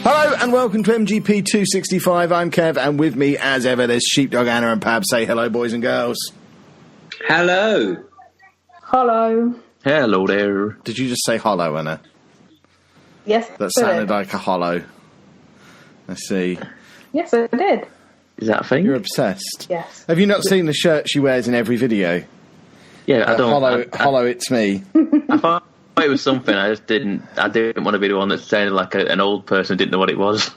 Hello and welcome to MGP265. I'm Kev, and with me, as ever, there's Sheepdog Anna and Pab. Say hello, boys and girls. Hello. Hello. Hello there. Did you just say hello, Anna? Yes, That sounded like a hollow. I see. Yes, I did. Is that a thing? You're obsessed. Yes. Have you not seen the shirt she wears in every video? Yeah, I don't. Hollow, it's me. I thought it was something. I didn't want to be the one that sounded like an old person who didn't know what it was.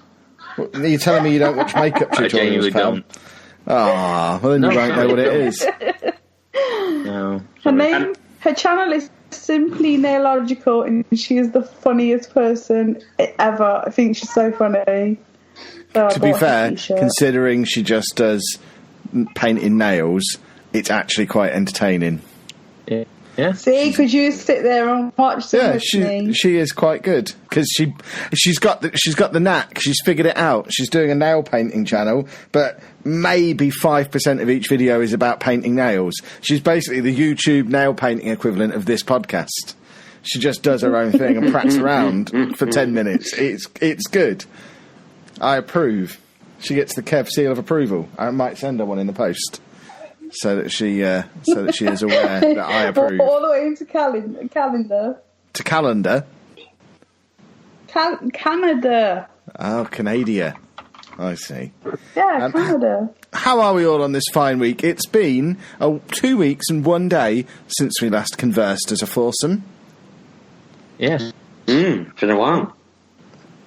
Are you telling me you don't watch makeup tutorials, I genuinely pal? don't. Ah, well then you won't know what it is. No. Her channel is Simply Nailogical, and she is the funniest person ever. I think she's so funny. So To be fair, considering she just does painting nails, it's actually quite entertaining. Yeah. See, could you sit there and watch them with me? She is quite good because she's got the knack. She's figured it out. She's doing a nail painting channel, but maybe 5% of each video is about painting nails. She's basically the YouTube nail painting equivalent of this podcast. She just does her own thing and pracks around for 10 minutes. It's good. I approve. She gets the Kev seal of approval. I might send her one in the post. So that she is aware that I approve. All the way into calendar. To calendar? Canada. Oh, Canada. I see. Yeah, Canada. How are we all on this fine week? It's been 2 weeks and 1 day since we last conversed as a foursome. Yes. Been a while.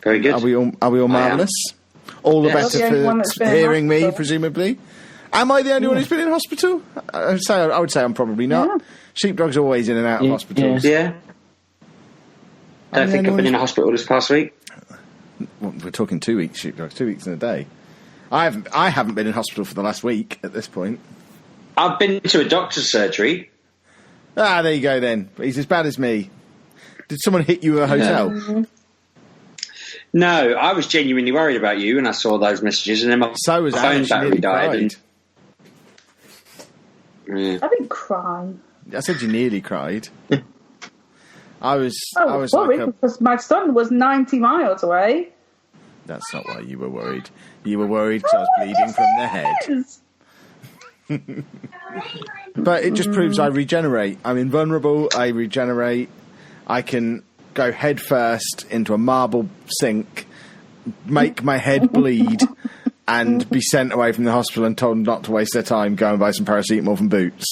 Very good. Are we all marvellous? All the better for hearing me, presumably. Am I the only one who's been in hospital? I would say I'm probably not. Yeah. Sheepdog's always in and out of hospitals. Yeah. Don't think I've been in a hospital this past week. Well, we're talking 2 weeks, Sheepdog. 2 weeks in a day. I haven't been in hospital for the last week at this point. I've been to a doctor's surgery. Ah, there you go then. He's as bad as me. Did someone hit you at a hotel? Mm-hmm. No, I was genuinely worried about you when I saw those messages, and then my phone battery died. I didn't cry. I said you nearly cried. I was worried because my son was 90 miles away. That's not why you were worried. You were worried because I was bleeding from the head. But it just proves I regenerate. I'm invulnerable. I regenerate. I can go head first into a marble sink, make my head bleed, and be sent away from the hospital and told not to waste their time, go and buy some paracetamol from Boots.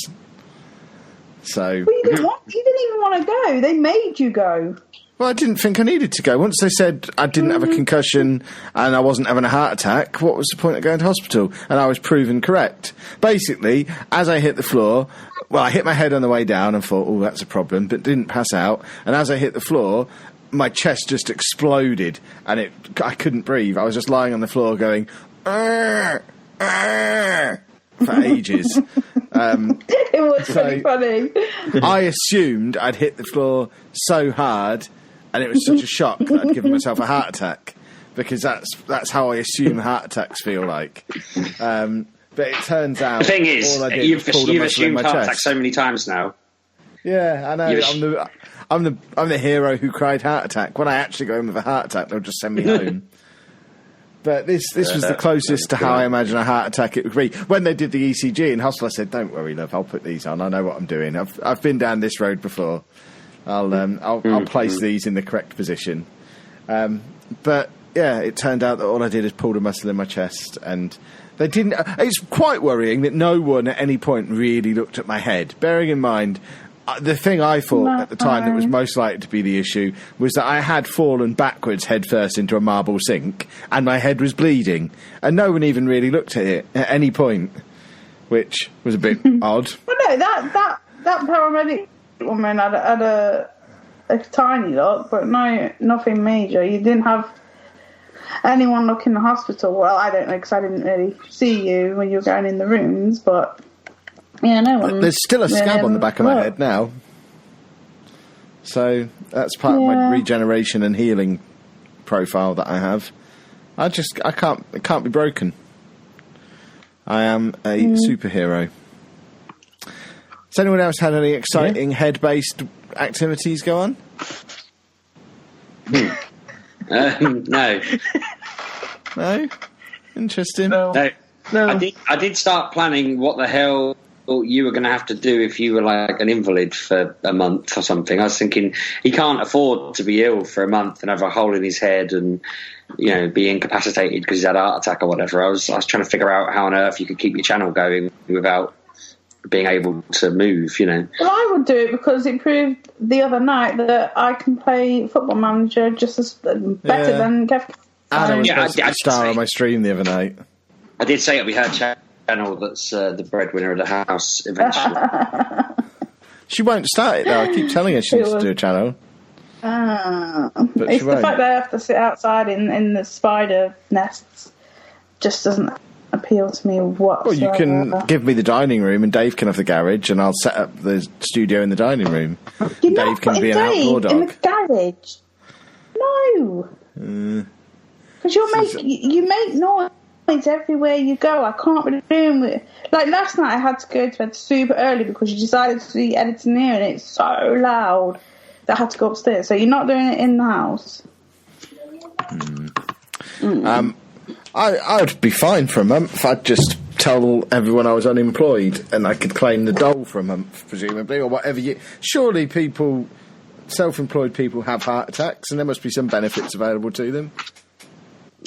So you didn't even want to go. They made you go. Well, I didn't think I needed to go. Once they said I didn't have a concussion and I wasn't having a heart attack, what was the point of going to hospital? And I was proven correct. Basically, as I hit the floor, well, I hit my head on the way down and thought, oh, that's a problem, but didn't pass out. And as I hit the floor, my chest just exploded and I couldn't breathe. I was just lying on the floor going, for ages. It was pretty funny. I assumed I'd hit the floor so hard and it was such a shock that I'd given myself a heart attack, because that's how I assume heart attacks feel like. But it turns out... The thing is, you've assumed heart attacks so many times now. Yeah, I know. I'm the hero who cried heart attack. When I actually go in with a heart attack, they'll just send me home. But this was the closest to how I imagine a heart attack it would be. When they did the ECG in hospital, I said, "Don't worry, love. I'll put these on. I know what I'm doing. I've been down this road before. I'll place these in the correct position." But yeah, it turned out that all I did is pulled a muscle in my chest, and they didn't. It's quite worrying that no one at any point really looked at my head. Bearing in mind, the thing I thought at the time that was most likely to be the issue was that I had fallen backwards headfirst into a marble sink and my head was bleeding, and no one even really looked at it at any point, which was a bit odd. Well, no, that paramedic woman had a tiny look, but no, nothing major. You didn't have anyone look in the hospital. Well, I don't know, because I didn't really see you when you were going in the rooms, but... Yeah, no one. There's still a scab on the back of my head now. So that's part of my regeneration and healing profile that I have. It can't be broken. I am a superhero. Has anyone else had any exciting head-based activities go on? No. No? Interesting. No. I did start planning what the hell you were going to have to do if you were like an invalid for a month or something. I was thinking he can't afford to be ill for a month and have a hole in his head and, you know, be incapacitated because he's had a heart attack or whatever. I was trying to figure out how on earth you could keep your channel going without being able to move, you know. Well, I would do it because it proved the other night that I can play Football Manager just as better than Kev. Anna was supposed to be a star on my stream the other night. I did say it'll be her channel that's the breadwinner of the house eventually. She won't start it though. I keep telling her she needs to do a channel. But it's the fact that I have to sit outside in the spider nests just doesn't appeal to me whatsoever. Well, you can give me the dining room and Dave can have the garage and I'll set up the studio in the dining room. Dave can be an outdoor dog. In the garage? No. Because you make noise everywhere you go. I can't be doing it. Like last night I had to go to bed super early because you decided to do editing here and it's so loud that I had to go upstairs. So you're not doing it in the house? I would be fine for a month. I'd just tell everyone I was unemployed and I could claim the dole for a month, presumably, or whatever. Surely self-employed people have heart attacks and there must be some benefits available to them.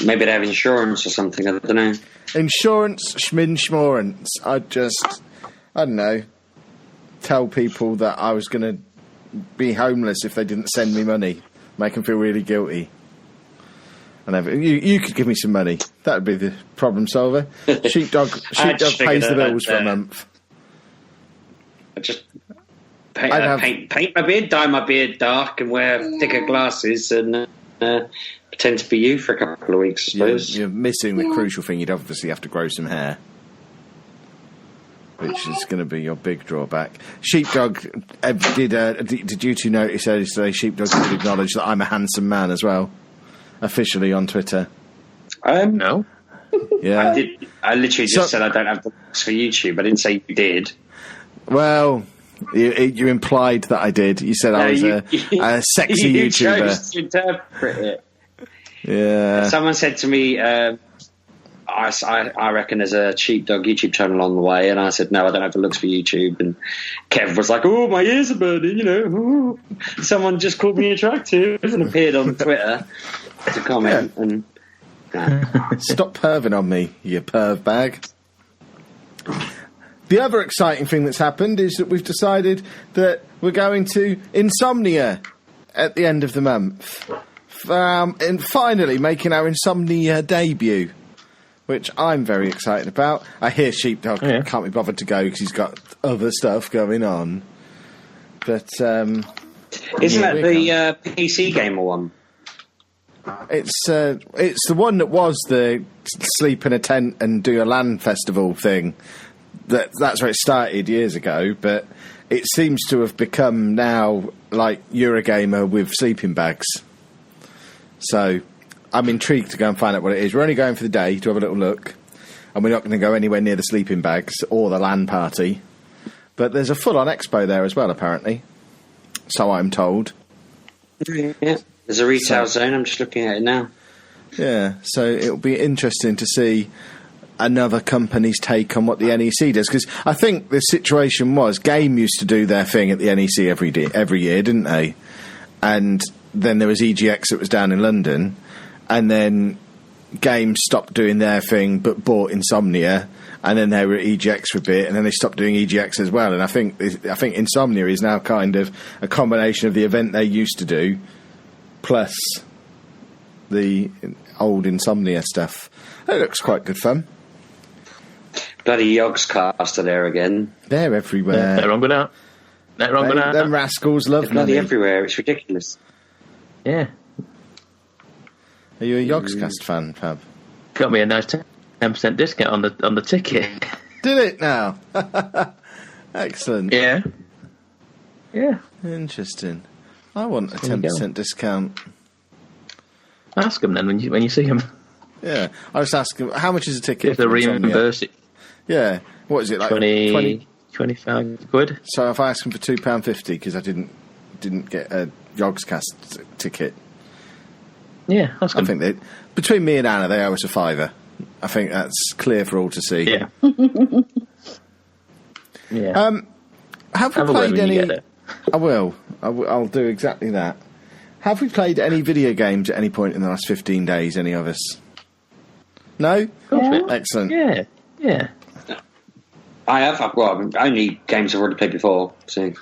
Maybe they have insurance or something, I don't know. Insurance, schminsurance. I don't know, tell people that I was going to be homeless if they didn't send me money. Make them feel really guilty. And you could give me some money. That would be the problem solver. Sheepdog pays the bills for a month. I just paint my beard, dye my beard dark and wear thicker glasses and pretend to be you for a couple of weeks, I suppose. You're missing the crucial thing. You'd obviously have to grow some hair, which is going to be your big drawback. Sheepdog, did you two notice earlier today, Sheepdog did acknowledge that I'm a handsome man as well, officially on Twitter? No. Yeah. I literally just said I don't have the looks for YouTube. I didn't say you did. Well, you implied that I did. You said I was a sexy you YouTuber. You chose to interpret it. Yeah. Someone said to me, I reckon there's a Sheepdog YouTube channel on the way, and I said, no, I don't have the looks for YouTube. And Kev was like, oh, my ears are burning, you know. Ooh. Someone just called me attractive and appeared on Twitter to comment. Yeah. And stop perving on me, you perv bag. The other exciting thing that's happened is that we've decided that we're going to Insomnia at the end of the month. And finally making our Insomnia debut, which I'm very excited about. I hear Sheepdog can't be bothered to go because he's got other stuff going on. But isn't that the PC Gamer one? It's the one that was the sleep in a tent and do a LAN festival thing. That's where it started years ago, but it seems to have become now like Eurogamer with sleeping bags. So I'm intrigued to go and find out what it is. We're only going for the day to have a little look, and we're not going to go anywhere near the sleeping bags or the LAN party. But there's a full-on expo there as well, apparently. So I'm told. Yeah, there's a retail zone. I'm just looking at it now. Yeah, so it'll be interesting to see another company's take on what the NEC does, because I think the situation was Game used to do their thing at the NEC every year, didn't they? And then there was EGX that was down in London, and then Game stopped doing their thing but bought Insomnia, and then they were at EGX for a bit, and then they stopped doing EGX as well. And I think Insomnia is now kind of a combination of the event they used to do plus the old Insomnia stuff. It looks quite good fun. Bloody Yogscast are there again. They're everywhere. They're wrong with that. They're wrong with that. Them rascals love They're bloody everywhere. It's ridiculous. Yeah. Are you a Yogscast fan, Fab? Got me a nice 10% discount on the ticket. Did it now? Excellent. Yeah. Yeah. Interesting. I want a 10% discount. Ask them then when you see them. Yeah. I was asking, how much is a ticket? If they reimburse it. Yeah. What is it, like 25 quid? So if I ask them for £2.50 because I didn't get a Yogscast ticket. Yeah, that's good. I think between me and Anna, they owe us a £5. I think that's clear for all to see. Yeah. Yeah. Have we played any? I will. I'll do exactly that. Have we played any video games at any point in the last 15 days? Any of us? No. Yeah. Excellent. Yeah. I have. Well, only games I've already played before. So.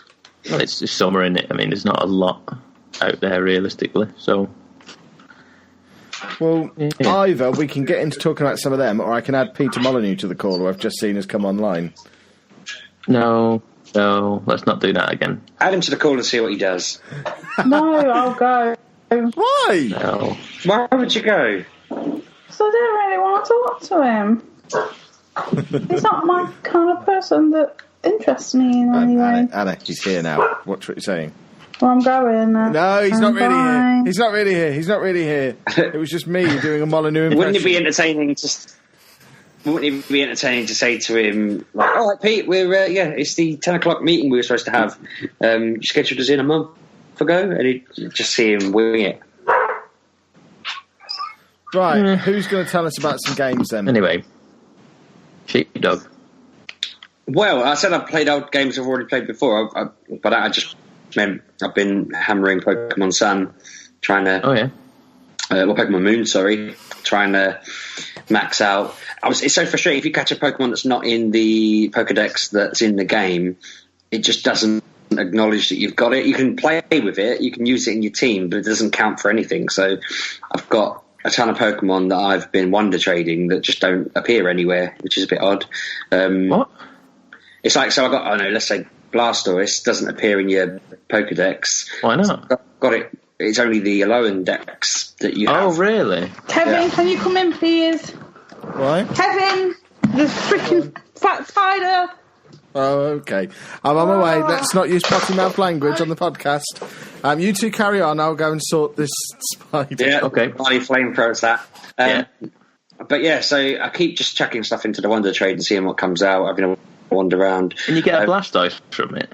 Well, it's just summer, isn't it? I mean, there's not a lot out there realistically. So. Well, either we can get into talking about some of them, or I can add Peter Molyneux to the call, who I've just seen has come online. No, let's not do that again. Add him to the call and see what he does. No, I'll go. Why? No. Why would you go? So I don't really want to talk to him. He's not my kind of person that interests me in any way. Anna, he's here now. Watch what you're saying. Well, I'm going. No, he's not really here. He's not really here. He's not really here. It was just me doing a Molyneux impression. Wouldn't it be entertaining to say to him, like, all right, Pete, we're it's the 10 o'clock meeting we were supposed to have. You scheduled us in a month ago, and he'd just see him wing it. Right, who's going to tell us about some games then? Anyway, Sheepdog. Well, I said I've played old games I've already played before, but I just meant I've been hammering Pokemon Sun, trying to... Oh, yeah. Pokemon Moon, sorry, trying to max out. It's so frustrating if you catch a Pokemon that's not in the Pokedex that's in the game, it just doesn't acknowledge that you've got it. You can play with it, you can use it in your team, but it doesn't count for anything. So I've got a ton of Pokemon that I've been wonder trading that just don't appear anywhere, which is a bit odd. What? It's like, so I got, let's say Blastoise doesn't appear in your Pokedex. Why not? So got it. It's only the Alolan Dex that you have. Oh, really? Kevin, can you come in, please? Why? Kevin, the freaking fat spider. Oh, okay. I'm on my way. Let's not use potty mouth language on the podcast. You two carry on. I'll go and sort this spider. Yeah, okay. Bloody flamethrowers that. Yeah. But yeah, so I keep just chucking stuff into the Wonder Trade and seeing what comes out. I've been a wander around. And you get a Blastoise from it?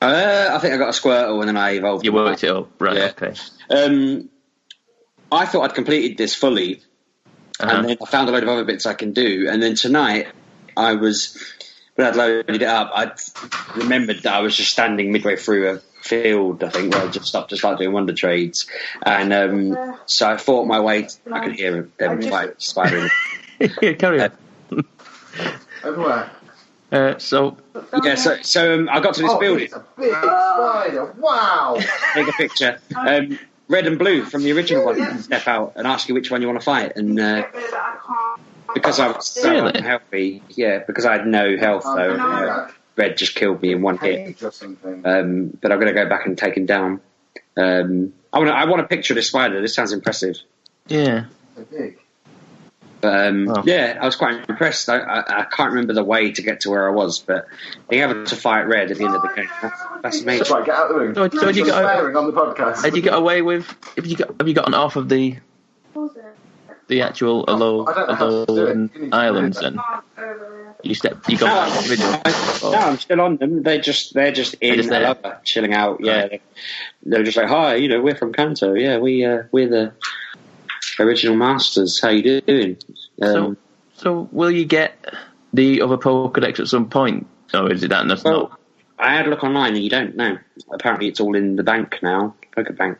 I think I got a Squirtle and then I evolved. You worked it up, right? Yeah. Okay. I thought I'd completed this fully, and then I found a load of other bits I can do. And then tonight, when I'd loaded it up, I remembered that I was just standing midway through a field, I think, where I just stopped to start doing wonder trades. And so I fought my way. I could hear them spidering. Yeah, carry on. Everywhere. So I got to this building. It's a big spider. Wow. Take a picture. Red and blue from the original one. You can step out and ask you which one you want to fight. And because I was so unhealthy, because I had no health, though, Red just killed me in one hit. But I'm going to go back and take him down. I want to picture this spider. This sounds impressive. Yeah. So big. But I was quite impressed. I can't remember the way to get to where I was, but being able to fight Red at the end of the game, that's amazing. Right, get out of the room. So you got on the podcast. Had you got away with? Have you gotten off of the actual Alolan Islands? Then you got back to No, I'm still on them. They're just in Alola, chilling out. Yeah, they're just like, hi, we're from Kanto. Yeah, we're the original masters. How you doing? So will you get the other Pokedex at some point, or is it that? That's not. I had a look online, and you don't know. Apparently, it's all in the bank now, Pokebank.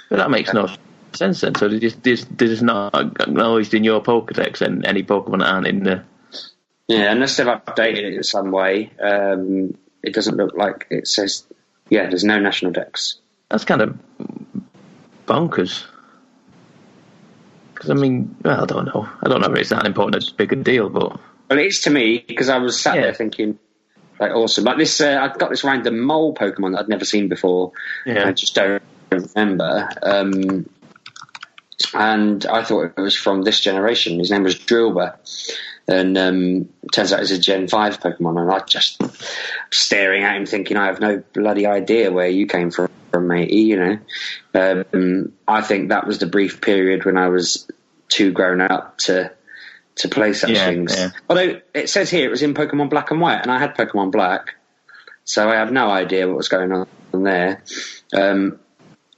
But that makes no sense then. So there's not acknowledged in your Pokedex, and any Pokemon that aren't in the. Yeah, unless they've updated it in some way, it doesn't look like it says. Yeah, there's no national dex. That's kind of bonkers. Because I don't know. I don't know if it's that important, a big a deal, but. Well, it is to me, because I was sat there thinking, like, awesome. Like this, I've got this random mole Pokemon that I'd never seen before. Yeah. I just don't remember. And I thought it was from this generation. His name was Drillbur. And it turns out it's a Gen 5 Pokemon. And I just staring at him thinking, I have no bloody idea where you came from, matey, I think that was the brief period when I was too grown up to play such things. Yeah. Although it says here it was in Pokemon Black and White, and I had Pokemon Black, so I have no idea what was going on there.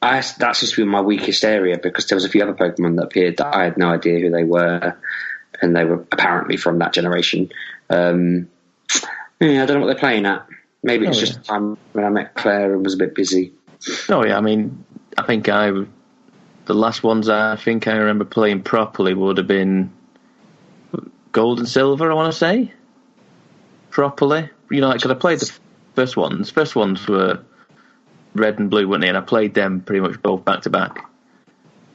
That's just been my weakest area, because there was a few other Pokemon that appeared that I had no idea who they were, and they were apparently from that generation. I don't know what they're playing at. Maybe it's just the time when I met Claire and was a bit busy. Oh yeah, I mean, I think the last ones I think I remember playing properly would have been Gold and Silver, I want to say. Properly. Because I played the first ones. First ones were Red and Blue, weren't they? And I played them pretty much both back to back.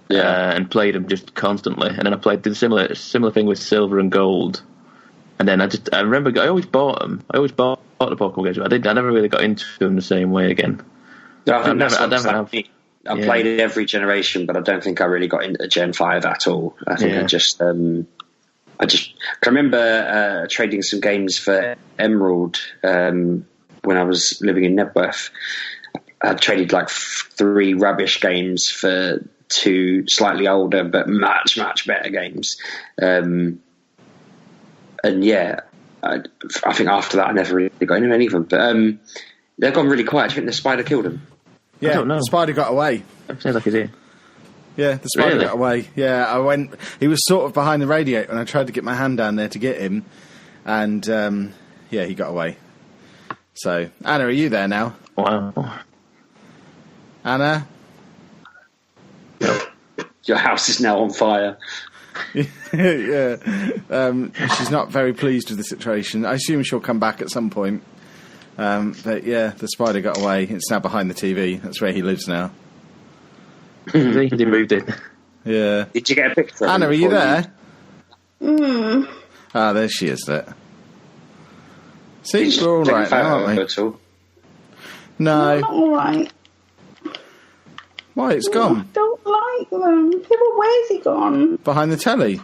Yeah. And played them just constantly. And then I played the similar thing with Silver and Gold. And then I remember I always bought them. I always bought the Pokemon games. I never really got into them the same way again. I played it every generation, but I don't think I really got into Gen 5 at all. I think I remember trading some games for Emerald when I was living in Nebworth. I traded like 3 rubbish games for 2 slightly older but much, much better games. And yeah, I think after that I never really got into any of them. But they've gone really quiet. I think the spider killed them. Yeah, I don't know. The spider got away. Sounds like he did. Yeah, the spider got away. Yeah, I went. He was sort of behind the radiator, and I tried to get my hand down there to get him, and he got away. So, Anna, are you there now? Wow. Anna? Your house is now on fire. Yeah. She's not very pleased with the situation. I assume she'll come back at some point. But yeah, the spider got away. It's now behind the TV. That's where he lives now. He moved it. Yeah. Did you get a picture of Anna, him are you there? Mm. There she is. There. See, we're all right now, aren't we? At all? No. Not all right. Why? It's gone. I don't like them. Yeah, but where's he gone? Behind the telly. Yeah,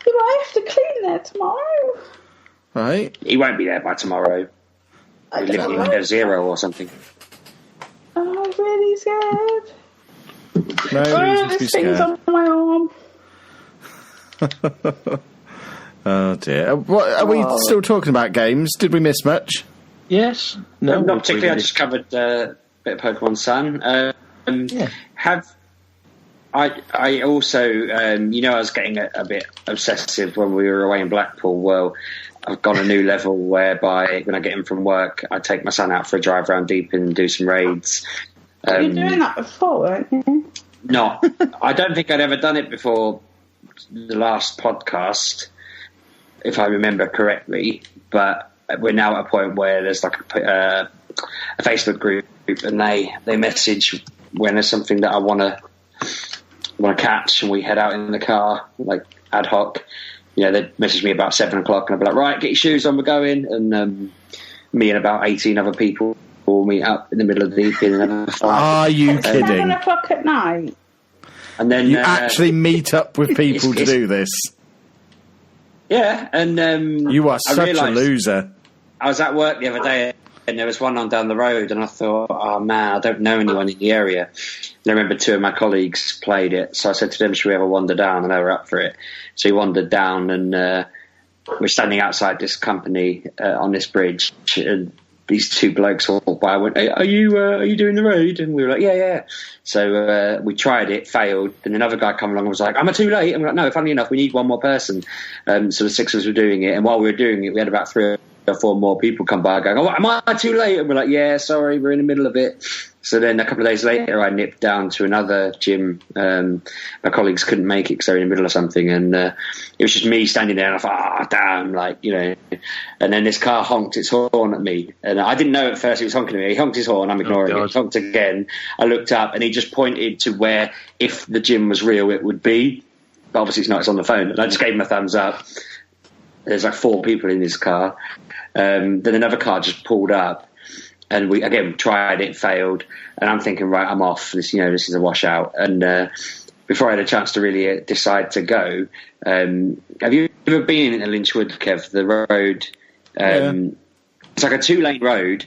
but I have to clean there tomorrow. Right. He won't be there by tomorrow. I He's living in Zero or something. Oh, I'm really scared. No reason to be this thing's scared. on my arm. Oh dear. What are we still talking about? Games? Did we miss much? Yes. No. Not particularly. I just covered a bit of Pokemon Sun. I also, I was getting a bit obsessive when we were away in Blackpool. Well, I've gone a new level whereby when I get in from work, I take my son out for a drive around Deepin and do some raids. You were doing that before, weren't you? No, I don't think I'd ever done it before the last podcast, if I remember correctly. But we're now at a point where there's like a Facebook group, and they message when there's something that I want to catch, and we head out in the car like ad hoc. They'd message me about 7 o'clock, and I'd be like, right, get your shoes on, we're going. And me and about 18 other people will meet up in the middle of the evening and have a fight. Are you kidding? 7 o'clock at night. And then you actually meet up with people to do this? Yeah, and you are such a loser. I was at work the other day, and there was one on down the road, and I thought, oh man, I don't know anyone in the area. And I remember 2 of my colleagues played it, so I said to them, should we ever wander down? And they were up for it. So we wandered down, and we're standing outside this company on this bridge, and these 2 blokes walked by. I went, hey, are you doing the raid? And we were like, yeah. So we tried it, failed. Then another guy come along and was like, am I too late? And we're like, no, funny enough, we need 1 more person. So the 6 of us were doing it, and while we were doing it, we had about 3 or 4 more people come by going, oh, am I too late? And we're like, yeah, sorry, we're in the middle of it. So then a couple of days later, I nipped down to another gym. My colleagues couldn't make it because they were in the middle of something, and it was just me standing there, and I thought, damn, and then this car honked its horn at me, and I didn't know at first he was honking at me. He honked his horn, I'm ignoring it. He honked again. I looked up, and he just pointed to where, if the gym was real, it would be. But obviously it's not, it's on the phone. And I just gave him a thumbs up. There's like 4 people in this car. Then another car just pulled up, and we again tried it, failed, and I'm thinking, right, I'm off. This is a washout. And before I had a chance to really decide to go, have you ever been in Lynchwood, Kev? The road, it's like a 2-lane road.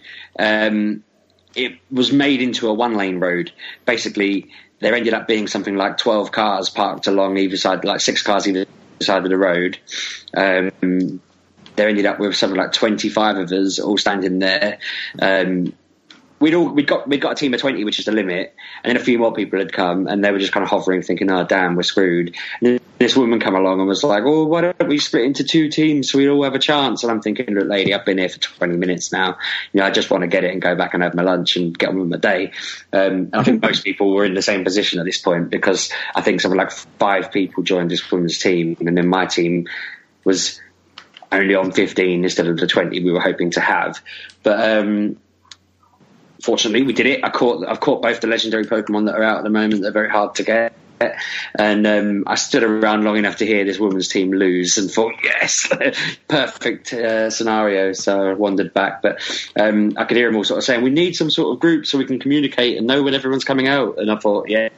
It was made into a 1-lane road. Basically, there ended up being something like 12 cars parked along either side, like 6 cars either side of the road. There ended up with something like 25 of us all standing there. we'd got a team of 20, which is the limit, and then a few more people had come, and they were just kind of hovering, thinking, "Oh, damn, we're screwed." And then this woman come along and was like, "Oh, why don't we split into 2 teams so we all have a chance?" And I'm thinking, "Look, lady, I've been here for 20 minutes now. I just want to get it and go back and have my lunch and get on with my day." And I think most people were in the same position at this point, because I think something like 5 people joined this women's team, and then my team was only on 15 instead of the 20 we were hoping to have. But fortunately, we did it. I've caught both the legendary Pokemon that are out at the moment. They're very hard to get. And I stood around long enough to hear this women's team lose and thought, yes, perfect scenario. So I wandered back. But I could hear them all sort of saying, we need some sort of group so we can communicate and know when everyone's coming out. And I thought, yeah,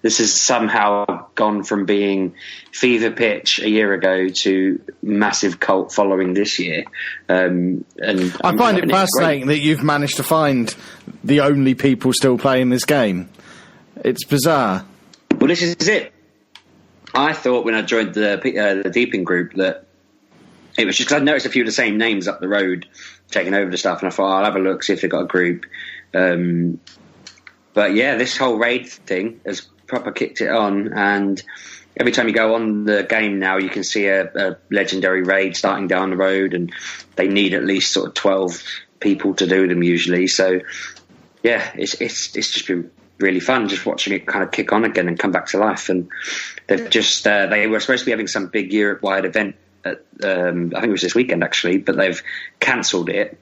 this has somehow gone from being fever pitch a year ago to massive cult following this year. And I find it fascinating that you've managed to find the only people still playing this game. It's bizarre. Well, this is it. I thought when I joined the Deepin group that it was just because I noticed a few of the same names up the road taking over the stuff, and I thought, I'll have a look, see if they've got a group. But yeah, this whole raid thing has proper kicked it on, and every time you go on the game now, you can see a legendary raid starting down the road, and they need at least sort of 12 people to do them usually. So yeah, it's just been really fun just watching it kind of kick on again and come back to life. And they've just they were supposed to be having some big Europe-wide event at, I think it was this weekend actually, but they've cancelled it.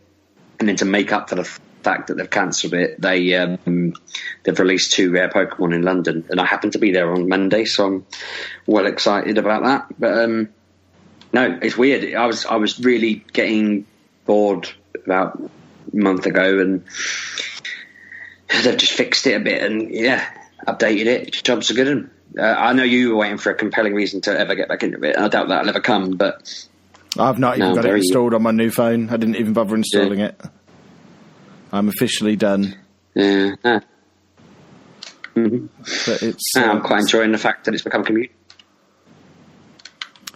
And then to make up for the fact that they've cancelled it, they've released 2 rare Pokemon in London, and I happened to be there on Monday, so I'm well excited about that. But no, it's weird. I was really getting bored about a month ago, and they've just fixed it a bit and updated it. Jobs are good. And I know you were waiting for a compelling reason to ever get back into it, and I doubt that'll ever come. But I've not even got it installed on my new phone. I didn't even bother installing it. I'm officially done. Yeah. Mm-hmm. But I'm quite enjoying the fact that it's become a community.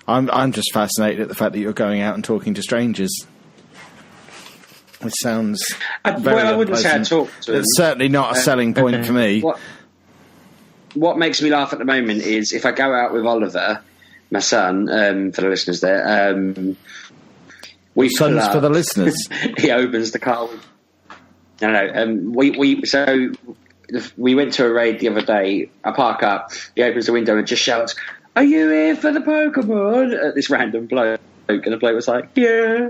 I'm just fascinated at the fact that you're going out and talking to strangers. It sounds very I wouldn't say I talk to them. It's certainly not a selling point for me. What makes me laugh at the moment is if I go out with Oliver, my son, for the listeners there. Sons for the listeners. He opens the car. No. We went to a raid the other day. I park up. He opens the window and just shouts, "Are you here for the Pokemon?" At this random bloke. And the bloke was like, "Yeah."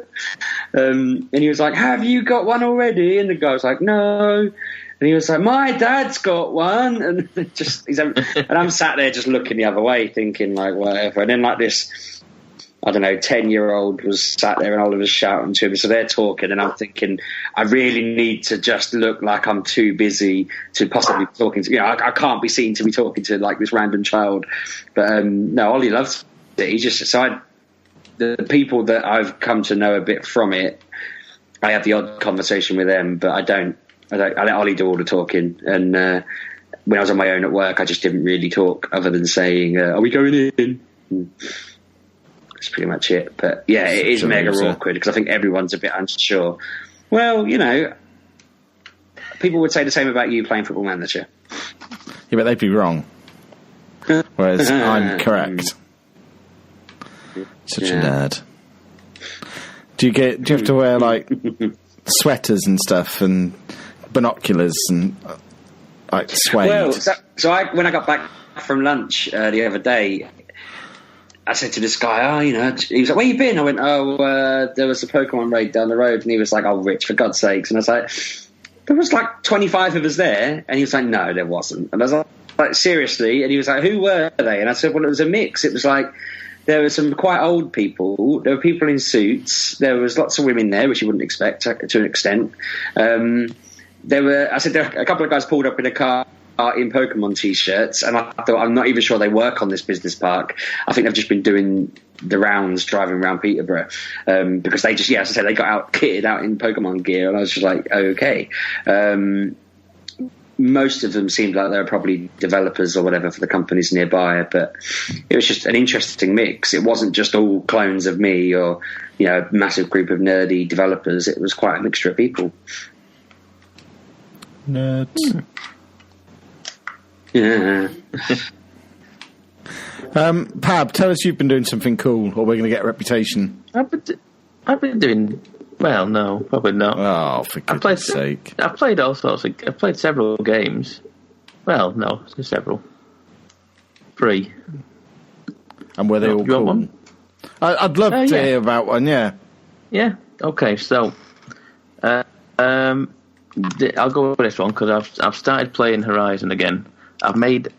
And he was like, "Have you got one already?" And the guy was like, "No." And he was like, "My dad's got one." And and I'm sat there just looking the other way, thinking like, whatever. And then like this, I don't know, 10-year-old was sat there and Oliver's shouting to him. So they're talking, and I'm thinking, I really need to just look like I'm too busy to possibly be talking to. I can't be seen to be talking to like this random child. But no, Ollie loves it. He just the people that I've come to know a bit from it, I have the odd conversation with them, but I let Ollie do all the talking. And when I was on my own at work, I just didn't really talk other than saying, "Are we going in?" That's pretty much it. But yeah, it is mega awkward because I think everyone's a bit unsure. Well, people would say the same about you playing Football Manager. Yeah, but they'd be wrong. Whereas I'm correct. Such a nerd. Do you have to wear like sweaters and stuff and binoculars and like suede? Well, when I got back from lunch the other day, I said to this guy, he was like, "Where you been?" I went, there was a Pokemon raid down the road. And he was like, "Oh, Rich, for God's sakes." And I was like, there was like 25 of us there. And he was like, "No, there wasn't." And I was like, "Seriously?" And he was like, "Who were they?" And I said, "Well, it was a mix. It was like, there were some quite old people. There were people in suits. There was lots of women there, which you wouldn't expect to an extent. There were a couple of guys pulled up in a car in Pokemon t-shirts, and I thought, I'm not even sure they work on this business park. I think they've just been doing the rounds, driving around Peterborough, because they just, as I said, they got kitted out in Pokemon gear, and I was just like, okay. Most of them seemed like they were probably developers or whatever for the companies nearby, but it was just an interesting mix. It wasn't just all clones of me or, a massive group of nerdy developers. It was quite a mixture of people. Nerds. Yeah. Pab, tell us you've been doing something cool, or we're going to get a reputation. I've been doing well. No, probably not. Oh, for goodness sake! I've played all sorts. I've played several games. Well, no, several. 3. And were they all cool? Want one? I'd love to hear about one. Yeah. Yeah. Okay. So, I'll go with this one because I've started playing Horizon again. I've made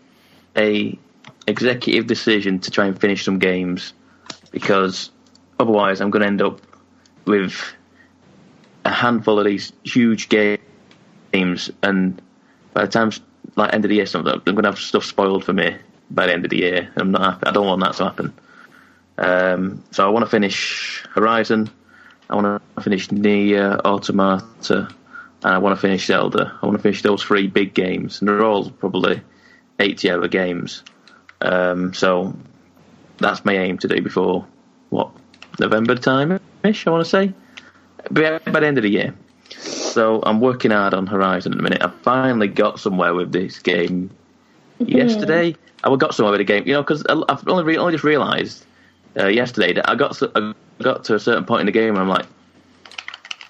a executive decision to try and finish some games because otherwise I'm going to end up with a handful of these huge games, and by the time like end of the year, I'm going to have stuff spoiled for me by the end of the year. I'm not happy. I don't want that to happen. So I want to finish Horizon. I want to finish Nier Automata, and I want to finish Zelda. I want to finish those 3 big games, and they're all probably 80-hour games. So that's my aim to do before November time-ish, I want to say, by the end of the year. So I'm working hard on Horizon at the minute. I finally got somewhere with this game yesterday. I got somewhere with the game, because I've only just realised yesterday that I got to a certain point in the game where I'm like,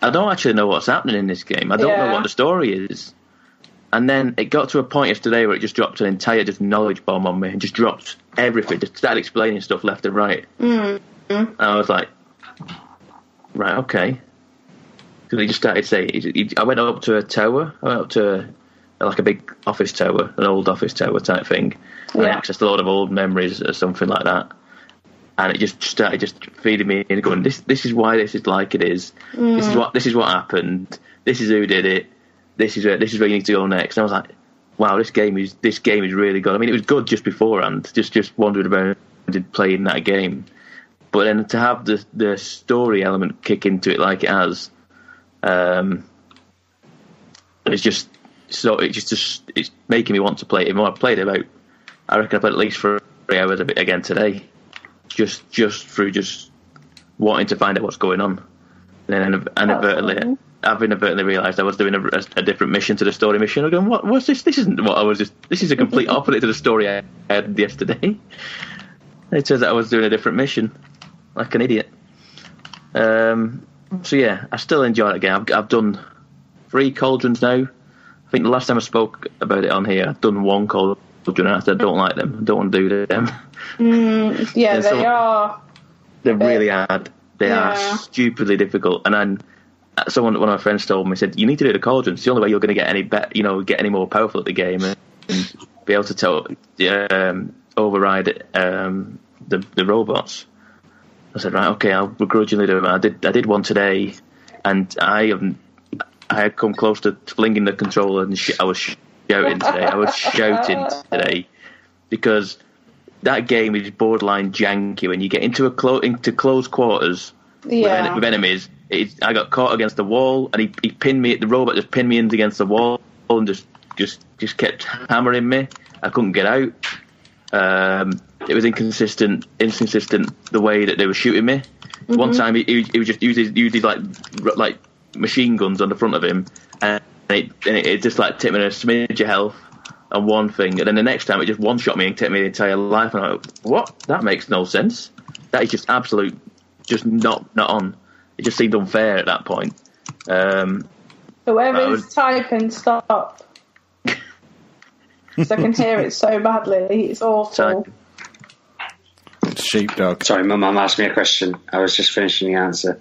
I don't actually know what's happening in this game. I don't know what the story is. And then it got to a point yesterday where it just dropped an entire knowledge bomb on me and just dropped everything, just started explaining stuff left and right. And I was like, right, okay. Because he just started saying, I went up to a tower. I went up to like a big office tower, an old office tower type thing. And I accessed a lot of old memories or something like that. And it just started just feeding me and going, this is why this is like it is. This is what happened. This is who did it. This is where you need to go next. And I was like, wow, this game is really good. I mean, it was good just beforehand, just wandering around and playing that game. But then to have the story element kick into it like it has, it's making me want to play it more. I reckon I played at least 3 hours of it again today, just through just wanting to find out what's going on. And then I've inadvertently realised I was doing a different mission to the story mission. I'm going, what's this? This isn't what I was just. This is a complete opposite to the story I had yesterday. It turns out I was doing a different mission, like an idiot. So yeah, I still enjoy that game. I've done 3 cauldrons now. I think the last time I spoke about it on here, I've done 1 cauldron. I said I don't like them. I don't want to do them. Yeah, they are. They're really hard. They are stupidly difficult. And then one of my friends told me, said, you need to do the cauldron. It's the only way you're going to get any more powerful at the game and be able to override the robots. I said, right, okay, I'll begrudgingly do it. I did one today, and I had come close to flinging the controller, and I was shouting today. I was shouting today because that game is borderline janky. When you get into close quarters with enemies, I got caught against the wall, and he pinned me. The robot just pinned me in against the wall and just kept hammering me. I couldn't get out. It was inconsistent the way that they were shooting me. One time he was just using like machine guns on the front of him, and it just like tipped me a smidge of health on one thing, and then the next time it just one shot me and took me the entire life. And I went, what? That makes no sense. That is just absolute, just not on. It just seemed unfair at that point. Whoever's typing, stop. Because I can hear it so badly. It's awful. Sheepdog. Sorry, my mum asked me a question. I was just finishing the answer.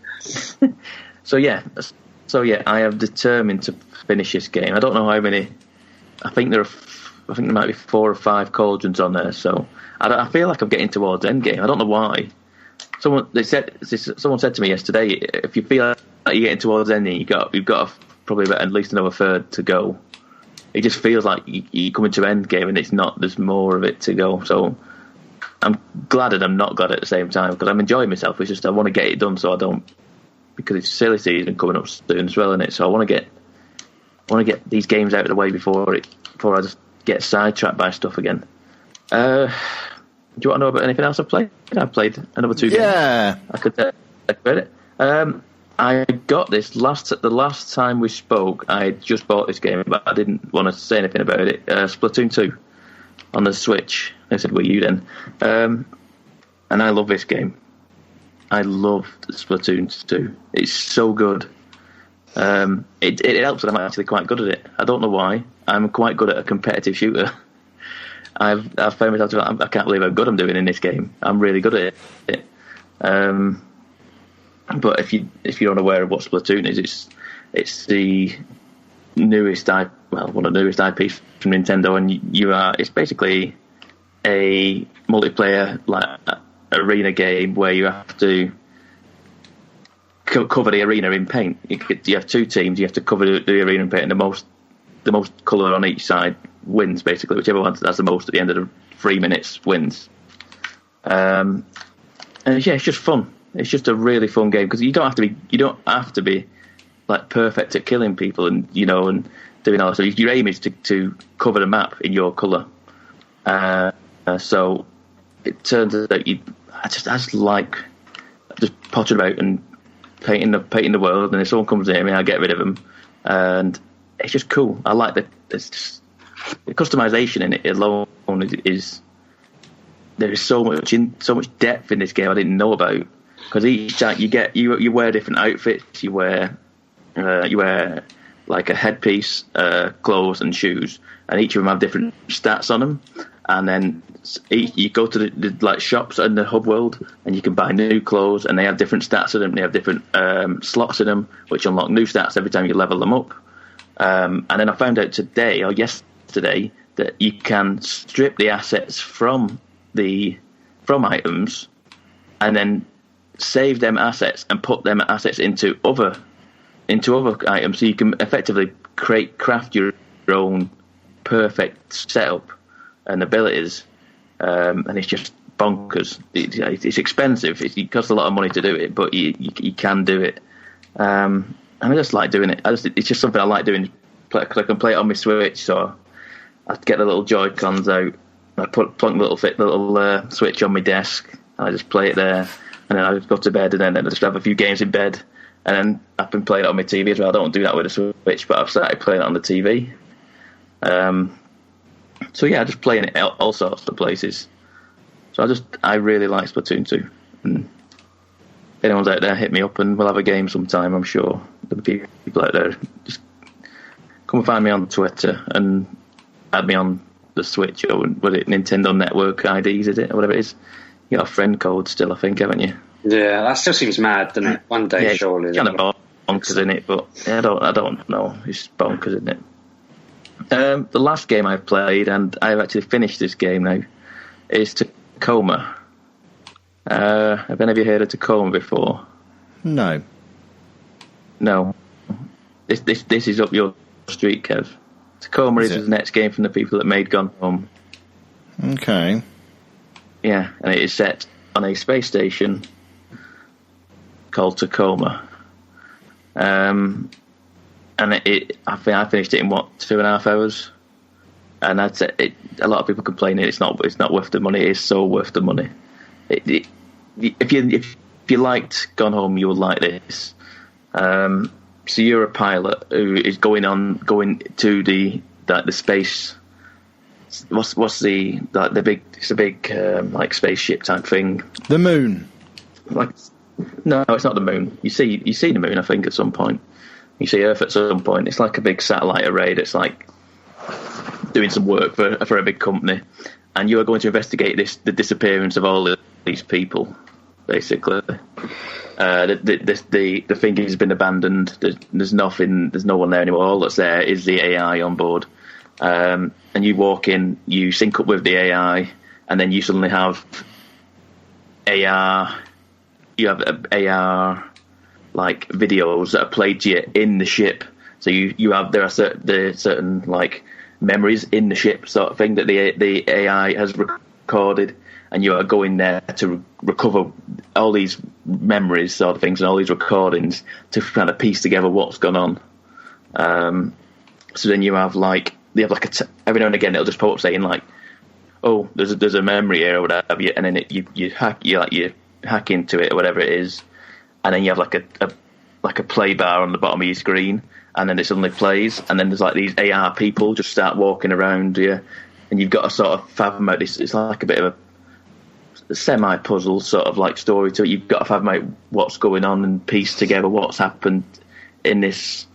So yeah, I have determined to finish this game. I don't know how many. I think there might be 4 or 5 cauldrons on there. So I feel like I'm getting towards end game. I don't know why. Someone said to me yesterday, if you feel like you're getting towards ending, you've got probably at least another third to go. It just feels like you're coming to end game, and it's not. There's more of it to go. So I'm glad and I'm not glad at the same time, because I'm enjoying myself. It's just I want to get it done, so I don't, because it's silly season coming up soon as well, isn't it? So I want to get these games out of the way before I just get sidetracked by stuff again. Do you want to know about anything else I've played? I've played another 2 games. Yeah, I could talk about it. I got this the last time we spoke. I had just bought this game, but I didn't want to say anything about it. Splatoon 2 on the Switch. I said, "Were you then?" And I love this game. I love Splatoon 2. It's so good. It helps that I'm actually quite good at it. I don't know why. I'm quite good at a competitive shooter. I've found myself. I can't believe how good I'm doing in this game. I'm really good at it. But if you're unaware of what Splatoon is, it's the newest one of the newest IPs from Nintendo, and it's basically a multiplayer like arena game where you have to cover the arena in paint. You have two teams. You have to cover the arena in paint, and the most colour on each side wins. Basically, whichever one has the most at the end of the 3 minutes wins. And it's just fun. It's just a really fun game because you don't have to be like perfect at killing people and doing all that. So your aim is to cover the map in your colour. So it turns out I just like just pottering about and painting the world. And if someone comes near me, I get rid of them. And it's just cool. I like the customization in it alone is there is so much depth in this game I didn't know about. Because each time you wear different outfits, you wear like a headpiece, clothes and shoes, and each of them have different stats on them. And then you go to the like shops in the hub world, and you can buy new clothes, and they have different stats in them. They have different slots in them, which unlock new stats every time you level them up. And then I found out today or yesterday that you can strip the assets from items, and then save them assets and put them assets into other items, so you can effectively craft your own perfect setup and abilities, and it's just bonkers. It's expensive. It costs a lot of money to do it, but you can do it. And I just like doing it. It's just something I like doing. I can play it on my Switch, so I get the little Joy-Cons out. I plunk the little Switch on my desk, and I just play it there. And then I just go to bed, and then I just have a few games in bed. And then I've been playing it on my TV as well. I don't do that with a Switch, but I've started playing it on the TV. So yeah, just playing it all sorts of places. So I really like Splatoon 2. And if anyone's out there, hit me up and we'll have a game sometime, I'm sure. There'll be people out there. Just come and find me on Twitter and add me on the Switch, or was it Nintendo Network IDs, is it? Or whatever it is. You got a friend code still, I think, haven't you? Yeah, that still seems mad, doesn't it? One day, surely. It's kind of bonkers, in it? But I don't know. It's bonkers, isn't it? The last game I've played, and I've actually finished this game now, is Tacoma. Have any of you heard of Tacoma before? No. This is up your street, Kev. Tacoma is the next game from the people that made Gone Home. Okay. Yeah, and it is set on a space station called Tacoma. And I finished it in 2.5 hours. And I'd say a lot of people complain it's not worth the money. It is so worth the money. If you liked Gone Home, you will like this. So you're a pilot who is going to the space. What's the big? It's a big like spaceship type thing. The moon. No, it's not the moon. You see the moon, I think, at some point. You see Earth at some point. It's like a big satellite array that's like doing some work for a big company, and you are going to investigate the disappearance of all these people, basically. The thing has been abandoned. There's nothing. There's no one there anymore. All that's there is the AI on board. And you walk in, you sync up with the AI, and then you suddenly have AR. You have AR like videos that are played to you in the ship. So there are certain like memories in the ship, sort of thing, that the AI has recorded, and you are going there to recover all these memories, sort of things, and all these recordings to kind of piece together what's gone on. So then you have every now and again it'll just pop up saying like, oh, there's a memory here or whatever, and then you hack into it or whatever it is, and then you have like like a play bar on the bottom of your screen, and then it suddenly plays, and then there's like these AR people just start walking around you, and you've got to sort of fathom out this. It's like a bit of a semi-puzzle sort of like story to it. You've got to fathom out what's going on and piece together what's happened in this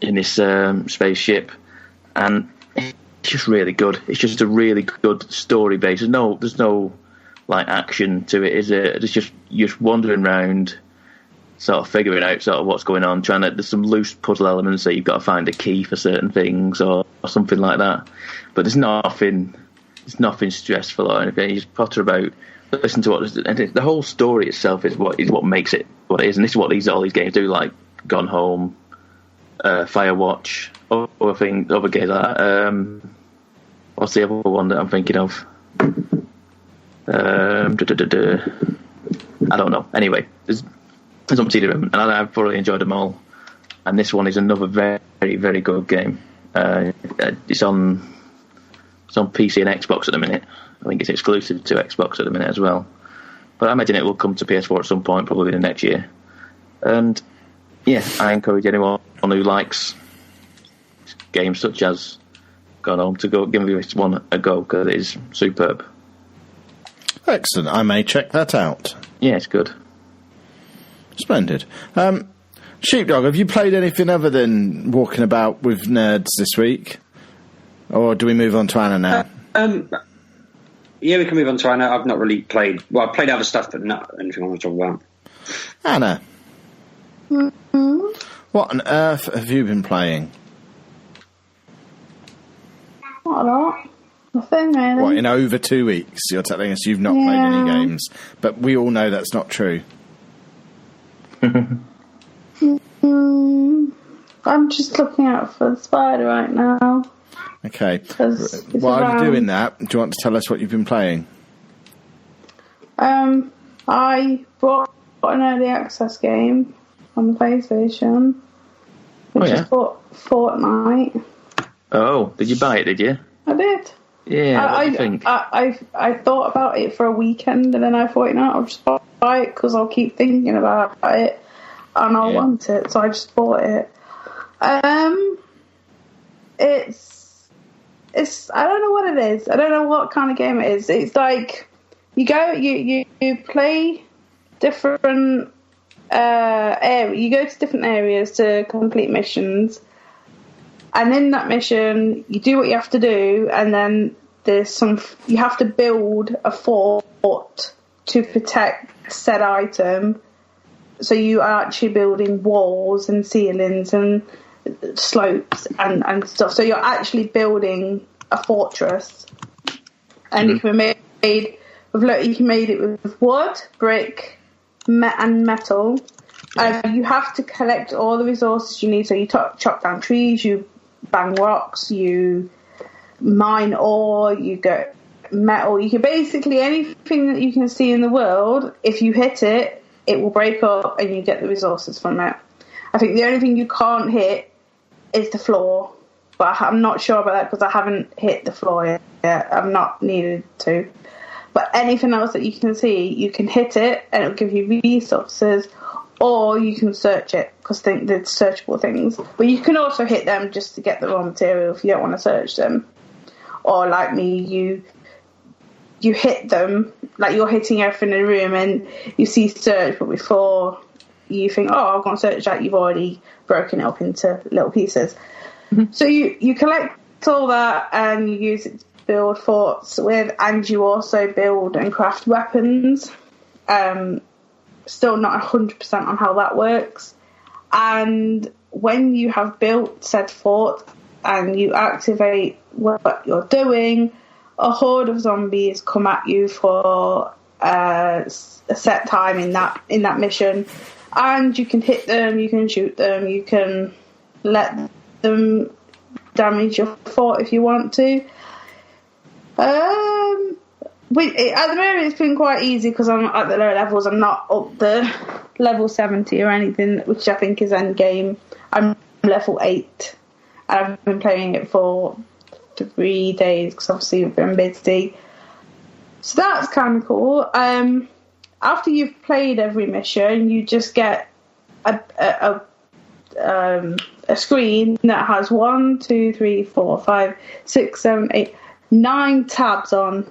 spaceship, and it's just really good. It's just a really good story base. There's no like action to it, is it? It's just you're just wandering around, sort of figuring out sort of what's going on. There's some loose puzzle elements that you've got to find a key for certain things or something like that. But there's nothing stressful or anything. You just potter about, listen to the whole story itself is what makes it what it is. And this is what all these games do, like Gone Home, Firewatch, other games like that. What's the other one that I'm thinking of? I don't know. Anyway, there's umpteen of them, and I've thoroughly enjoyed them all. And this one is another very, very good game. It's on PC and Xbox at the minute. I think it's exclusive to Xbox at the minute as well. But I imagine it will come to PS4 at some point, probably in the next year. And yeah, I encourage anyone who likes games such as Gone Home to go give this one a go, because it is superb. Excellent. I may check that out. Yeah, it's good. Splendid. Sheepdog, have you played anything other than walking about with nerds this week? Or do we move on to Anna now? Yeah, we can move on to Anna. I've not really played... Well, I've played other stuff, but not anything I want to talk about. Anna. Mm-hmm. What on earth have you been playing? Not a lot. Nothing, really. What, in over 2 weeks? You're telling us you've not played any games. But we all know that's not true. I'm just looking out for the spider right now. Okay. While you're doing that, do you want to tell us what you've been playing? I bought an early access game on the PlayStation, which is Fortnite. Oh, did you buy it, did you? I did. Yeah, what do you think? I thought about it for a weekend, and then I thought, I'll just buy it because I'll keep thinking about it and I'll want it, so I just bought it. It's I don't know what it is. I don't know what kind of game it is. It's like you play different you go to different areas to complete missions. And in that mission, you do what you have to do, and then you have to build a fort to protect said item. So you are actually building walls and ceilings and slopes and stuff. So you're actually building a fortress, and it can be made with wood, brick, and metal. You have to collect all the resources you need. So you chop down trees, you bang rocks, you mine ore, you get metal. You can basically anything that you can see in the world. If you hit it, it will break up, and you get the resources from it. I think the only thing you can't hit is the floor, but I'm not sure about that because I haven't hit the floor yet. I'm not needed to. But anything else that you can see, you can hit it, and it'll give you resources. Or you can search it, because they're searchable things. But you can also hit them just to get the raw material if you don't want to search them. Or like me, you hit them, like you're hitting everything in the room and you see search, but before you think, I'm going to search that, you've already broken it up into little pieces. Mm-hmm. So you collect all that and you use it to build forts with, and you also build and craft weapons. Still not 100% on how that works. And when you have built said fort and you activate what you're doing, a horde of zombies come at you for a set time in that mission, and you can hit them, you can shoot them, you can let them damage your fort if you want to. At the moment it's been quite easy because I'm at the lower levels. I'm not up the level 70 or anything, which I think is end game. I'm level 8 and I've been playing it for 3 days because obviously I've been busy. So that's kind of cool. After you've played every mission, you just get a screen that has 1, 2, 3, 4, 5, 6, 7, 8, 9 tabs on.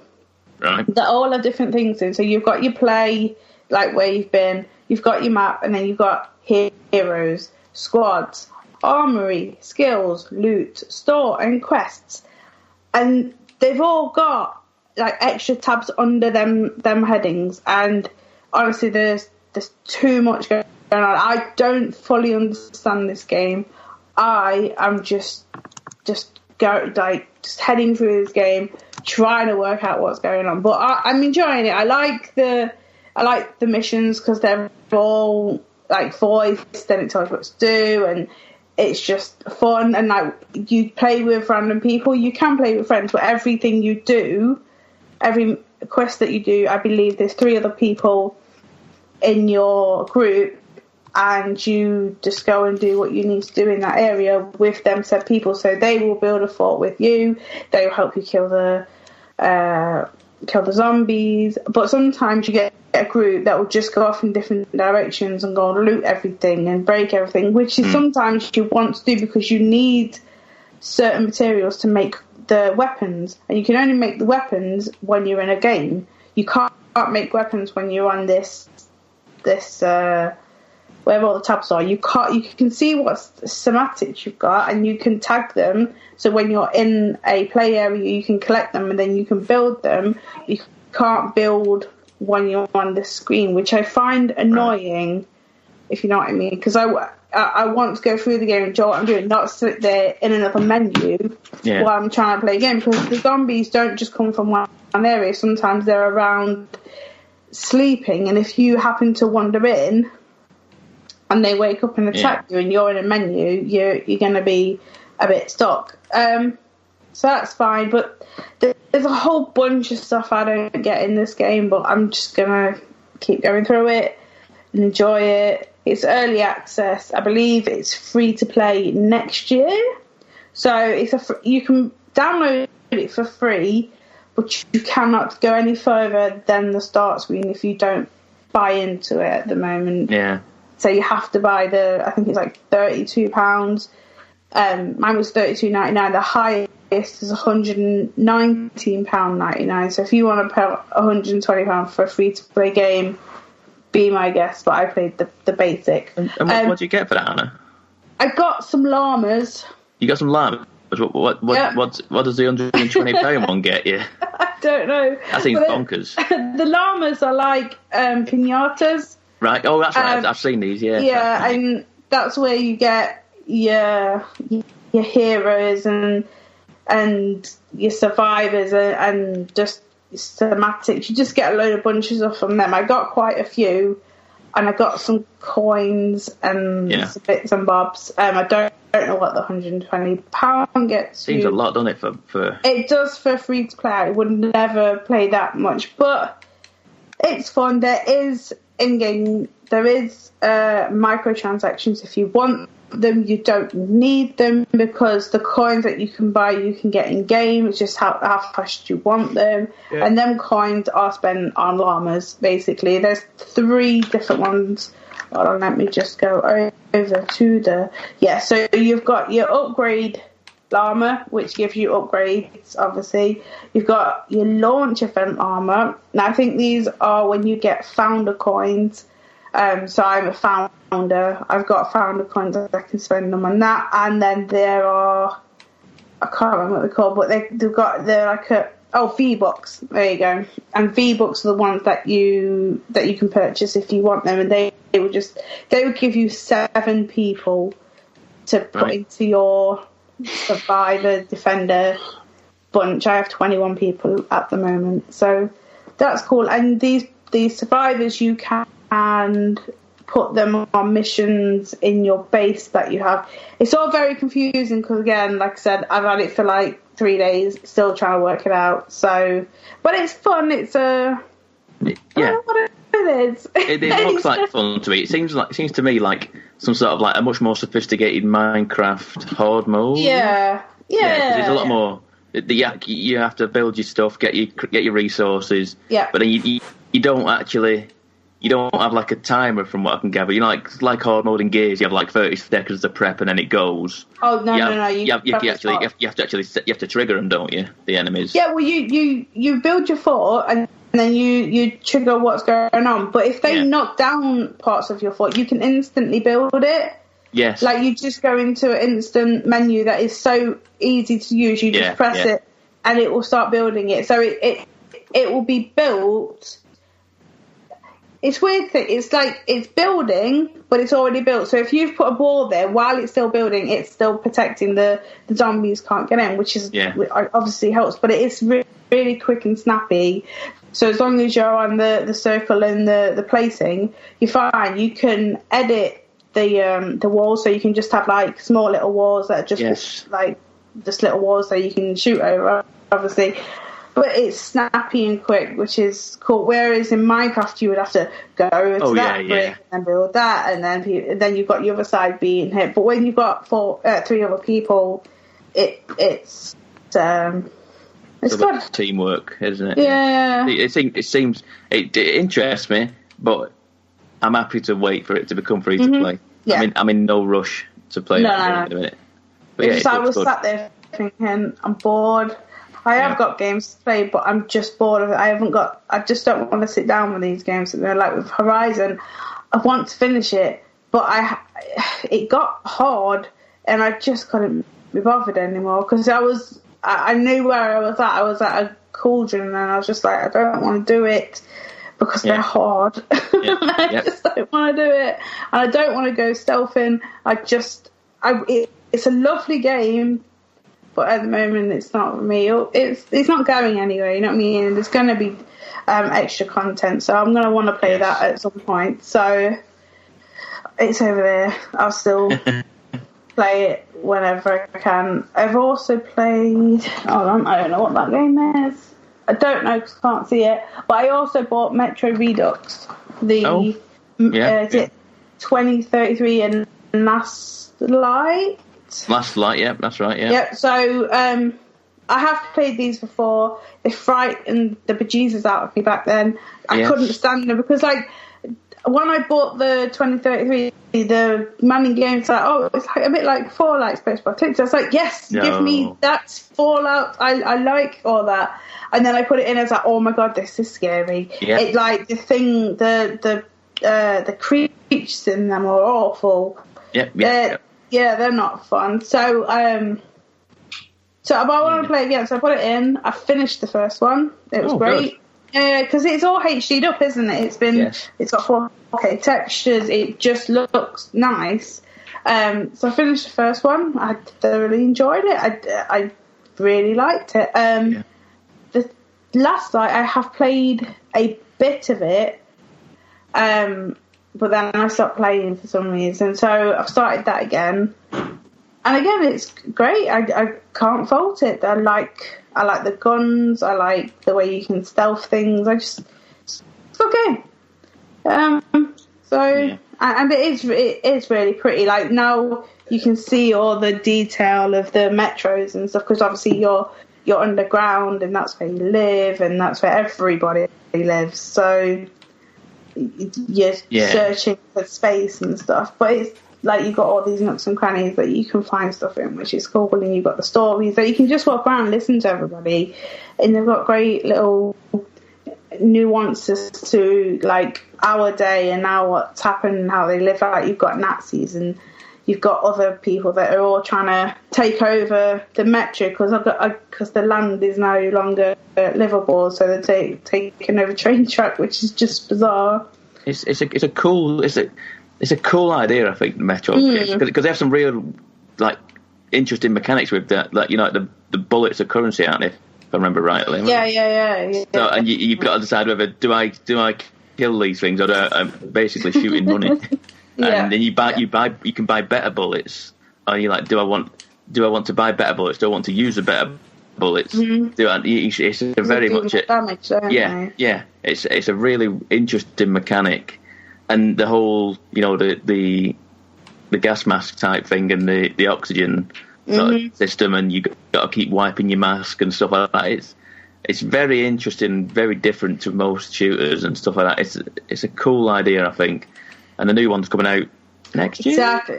Right. That all have different things in. So you've got your play, like where you've been, you've got your map, and then you've got heroes, squads, armory, skills, loot, store, and quests. And they've all got like extra tabs under them headings. And honestly, there's too much going on. I don't fully understand this game. I am just heading through this game, trying to work out what's going on. But I'm enjoying it. I like the missions because they're all like voiced, and it tells you what to do, and it's just fun. And like, you play with random people. You can play with friends, but everything you do, every quest that you do, I believe there's 3 other people in your group, and you just go and do what you need to do in that area with them said people. So they will build a fort with you. They will help you kill the zombies. But sometimes you get a group that will just go off in different directions and go and loot everything and break everything, which is sometimes you want to do because you need certain materials to make the weapons, and you can only make the weapons when you're in a game. You can't make weapons when you're on this wherever all the tabs are. You can see what schematics you've got, and you can tag them. So when you're in a play area, you can collect them, and then you can build them. You can't build when you're on the screen, which I find annoying, if you know what I mean. Because I want to go through the game and enjoy what I'm doing, not sit there in another menu while I'm trying to play a game. Because the zombies don't just come from one area. Sometimes they're around sleeping, and if you happen to wander in and they wake up and attack you and you're in a menu, you're going to be a bit stuck. So that's fine, but there's a whole bunch of stuff I don't get in this game, but I'm just going to keep going through it and enjoy it. It's early access. I believe it's free to play next year. So you can download it for free, but you cannot go any further than the start screen if you don't buy into it at the moment. Yeah. So you have to buy I think it's like £32. Mine was $32.99. The highest is £119.99. So if you want to pay £120 for a free-to-play game, be my guest. But I played the basic. And what did you get for that, Anna? I got some llamas. You got some llamas? What does the £120 one get you? I don't know. That seems bonkers. The llamas are like pinatas. Right. Oh, that's right. I've seen these. Yeah. Yeah, and that's where you get your heroes and your survivors and just schematics. You just get a load of bunches of from them. I got quite a few, and I got some coins and some bits and bobs. I don't know what the £120 gets. Seems a lot, doesn't it? For it does for free to play. I would never play that much, but it's fun. There is in-game, there is microtransactions if you want them. You don't need them because the coins that you can buy, you can get in-game. It's just how fast you want them. Yeah. And them coins are spent on llamas, basically. There's 3 different ones. Hold on, let me just go over to so you've got your upgrade llama, which gives you upgrades, obviously. You've got your launch event llama. Now, I think these are when you get founder coins. So I'm a founder. I've got founder coins. I can spend them on that. And then there are, I can't remember what they're called, but they're like V-Bucks. There you go. And V-Bucks are the ones that you can purchase if you want them, and they would give you 7 people to put into your survivor defender bunch. I have 21 people at the moment, so that's cool. And these survivors, you can put them on missions in your base that you have. It's all very confusing because, again, like I said, I've had it for like 3 days, still trying to work it out. So, but it's fun. It's I don't know what it is. It looks like fun to me. It seems to me like some sort of like a much more sophisticated Minecraft horde mode. Yeah. Because it's a lot more. You have to build your stuff, get your resources. Yeah. But then you don't actually. you don't have like a timer from what I can gather. You know, like hard mode in Gears, you have like 30 seconds to prep and then it goes. Oh no, no! You have to trigger them, don't you? The enemies. Yeah, well, you build your fort and then you trigger what's going on. But if they knock down parts of your fort, you can instantly build it. Yes. Like you just go into an instant menu that is so easy to use. You just press it and it will start building it. So it will be built. It's weird thing. It's like it's building, but it's already built. So if you've put a wall there while it's still building, it's still protecting the zombies can't get in, which is obviously helps. But it is really quick and snappy. So as long as you're on the circle and the placing, you're fine. You can edit the walls, so you can just have like small little walls that are just like just little walls that you can shoot over, obviously. But it's snappy and quick, which is cool. Whereas in Minecraft, you would have to go to that brick and build that, and then you've got the other side being hit. But when you've got 3 other people, it's good. Teamwork, isn't it? Yeah. It interests me, but I'm happy to wait for it to become free to play. Yeah. I'm in no rush to play at the minute. But I was sat there thinking, I'm bored. I have got games to play, but I'm just bored of it. I just don't want to sit down with these games. They're like with Horizon, I want to finish it, but it got hard, and I just couldn't be bothered anymore because I knew where I was at. I was at a cauldron, and I was just like, I don't want to do it because they're hard. I just don't want to do it, and I don't want to go stealthing. It's a lovely game. But at the moment, it's not for me. It's not going anywhere. You know what I mean? There's going to be extra content, so I'm going to want to play that at some point. So it's over there. I'll still play it whenever I can. I've also played. Hold on, I don't know what that game is. I don't know because I can't see it. But I also bought Metro Redux. Is it 2033 and Last Light? Last Light, yeah, that's right, yeah. Yep, so I have played these before. They frightened the bejesus out of me back then. I couldn't stand them because, like, when I bought the 2033, the Manning game's like, it's like a bit like Fallout Space by Clicks. I was like, give me that Fallout. I like all that. And then I put it in, I was like, oh my god, this is scary. Yeah. It, like, the thing, the creatures in them are awful. Yeah, they're not fun. So I want to play again. So I put it in. I finished the first one. It was great. Because it's all HD'd up, isn't it? It's got 4K textures. It just looks nice. So I finished the first one. I thoroughly enjoyed it. I really liked it. The last night I have played a bit of it. But then I stopped playing for some reason, so I've started that again. And again, it's great. I can't fault it. I like the guns. I like the way you can stealth things. It's okay. And it is really pretty. Like now you can see all the detail of the metros and stuff because obviously you're underground and that's where you live and that's where everybody lives. So you're searching for space and stuff, but it's like you've got all these nooks and crannies that you can find stuff in, which is cool. And you've got the stories that you can just walk around and listen to everybody, and they've got great little nuances to like our day and now what's happened and how they live. Like you've got Nazis and you've got other people that are all trying to take over the metro because the land is no longer livable, so they're taking over train track, which is just bizarre. It's a cool idea, I think, the metro because they have some real like interesting mechanics with that. Like the bullets are currency, aren't they? If I remember rightly. Yeah. So, and you've got to decide whether do I kill these things or do I'm basically shooting money. And then you can buy better bullets. Or you like, do I want to buy better bullets? Do I want to use the better bullets? It's a very much damage. It's a really interesting mechanic, and the whole the gas mask type thing and the oxygen sort of system, and you got to keep wiping your mask and stuff like that. it's very interesting, very different to most shooters and stuff like that. It's a cool idea, I think. And the new one's coming out next year. Exactly.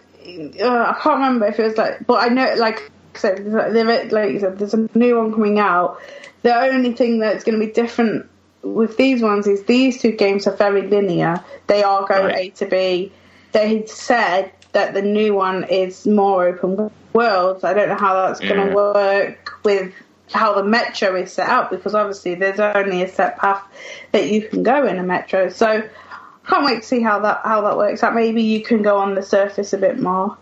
I can't remember if it was but I know, like I said, there's a new one coming out. The only thing that's going to be different with these ones is these two games are very linear. They are going A to B. They said that the new one is more open world. I don't know how that's going to work with how the metro is set up, because obviously there's only a set path that you can go in a metro. So I can't wait to see how that works out. Maybe you can go on the surface a bit more.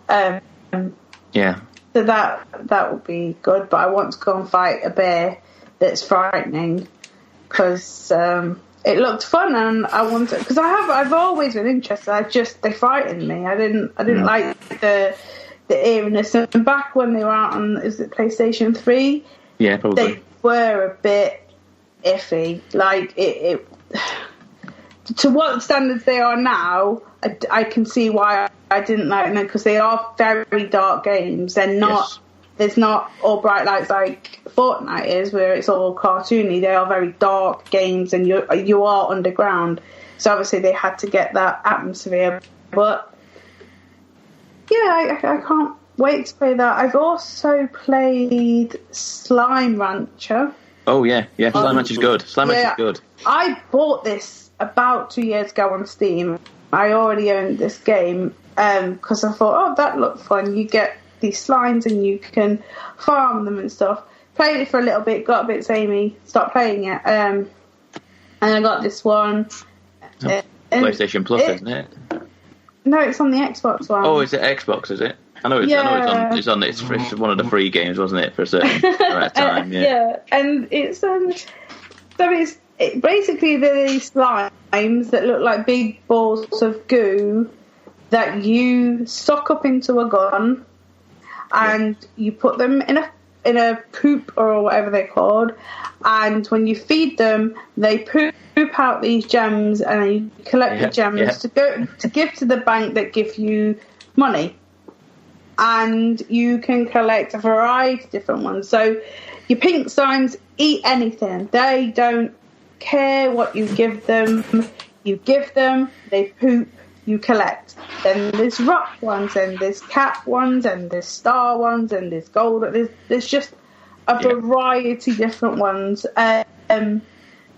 Yeah. So that would be good. But I want to go and fight a bear that's frightening, because it looked fun, and I wanted, because I've always been interested. They frightened me. I didn't like the eeriness. And back when they were out on, is it PlayStation 3? Yeah, probably. They were a bit iffy. Like it to what standards they are now, I can see why I didn't like them, because they are very dark games. They're not. Yes. There's not all bright lights like Fortnite is, where it's all cartoony. They are very dark games, and you are underground. So obviously they had to get that atmosphere. But yeah, I can't wait to play that. I've also played Slime Rancher. Oh yeah, Slime Rancher is good. Slime Rancher is good. I bought this about 2 years ago on Steam. I already owned this game because I thought, that looked fun. You get these slimes and you can farm them and stuff. Played it for a little bit, got a bit samey, stopped playing it. And I got this one. PlayStation Plus, isn't it? No, it's on the Xbox one. Oh, is it Xbox, is it? I know it's one of the free games, wasn't it, for a certain amount of time, yeah. Yeah, and it's basically these slimes that look like big balls of goo that you sock up into a gun, and you put them in a poop or whatever they're called, and when you feed them, they poop out these gems, and then you collect the gems to give to the bank that give you money, and you can collect a variety of different ones. So your pink slimes eat anything. They don't care what you give them. You give them, they poop, you collect. Then there's rock ones, and there's cat ones, and there's star ones, and there's gold. There's just a variety of different ones. And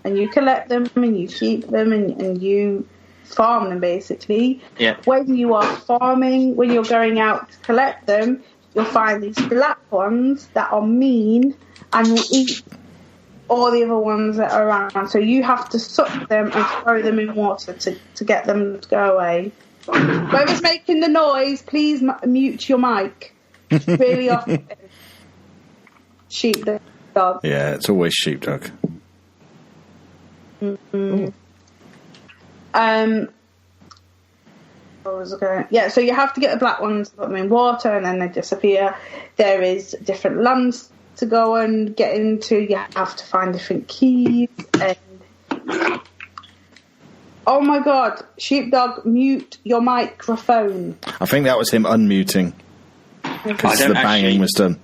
you collect them, and you keep them, and you farm them, basically. Yeah. When you are farming, when you're going out to collect them, you'll find these black ones that are mean and will eat all the other ones that are around. So you have to suck them and throw them in water to get them to go away. Whoever's making the noise, please mute your mic. It's really often. Sheepdog. Yeah, it's always sheepdog. Mm-hmm. So you have to get the black ones, put them in water, and then they disappear. There is different lands to go and get into. You have to find different keys, and oh my god, sheepdog, mute your microphone. I think that was him unmuting because the banging was done.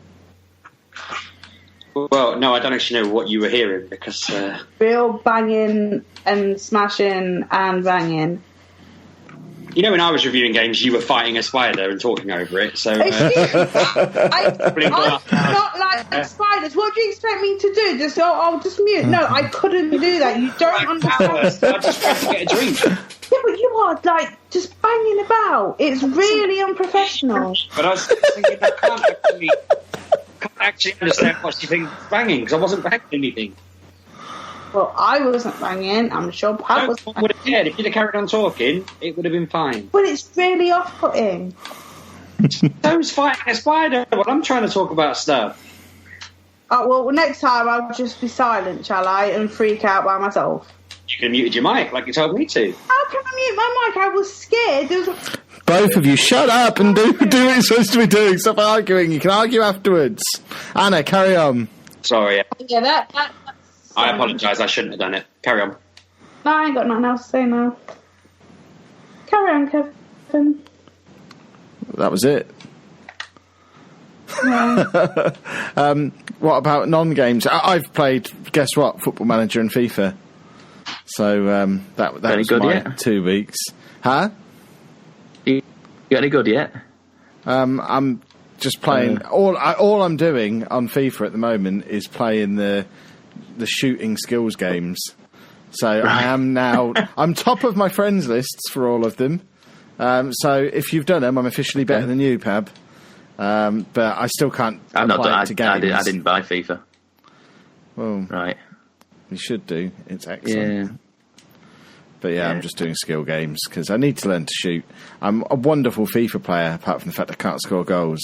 Well, no, I don't actually know what you were hearing, because real banging and smashing and banging. You know, when I was reviewing games, you were fighting a spider and talking over it. So I'm not like spiders. What do you expect me to do? I'll just mute. No, I couldn't do that. You don't understand. I just tried to get a drink. Yeah, but you are like just banging about. It's really unprofessional. But I was thinking, I can't actually understand what you think banging, because I wasn't banging anything. Well, I wasn't banging. I'm sure Pat was. No one would have cared. If you'd have carried on talking, it would have been fine. But it's really off-putting. So's fighting a spider. Well, I'm trying to talk about stuff. Oh, well, next time I'll just be silent, shall I, and freak out by myself. You could have muted your mic, like you told me to. How can I mute my mic? I was scared. Both of you, shut up and do what you're supposed to be doing. Stop arguing. You can argue afterwards. Anna, carry on. Sorry. Yeah, that I apologise. I shouldn't have done it. Carry on. No, I ain't got nothing else to say now. Carry on, Kevin. That was it. What about non-games? I've played, guess what, Football Manager and FIFA. So that was good my yet? 2 weeks. Huh? You got any good yet? I'm just playing. All I'm doing on FIFA at the moment is playing the shooting skills games. So I am now. I'm top of my friends lists for all of them. So if you've done them, I'm officially better than you, Pab. But I still can't. I'm not. apply it to games. I didn't buy FIFA. Well, Right. you should do. It's excellent. Yeah. But yeah, I'm just doing skill games because I need to learn to shoot. I'm a wonderful FIFA player, apart from the fact I can't score goals.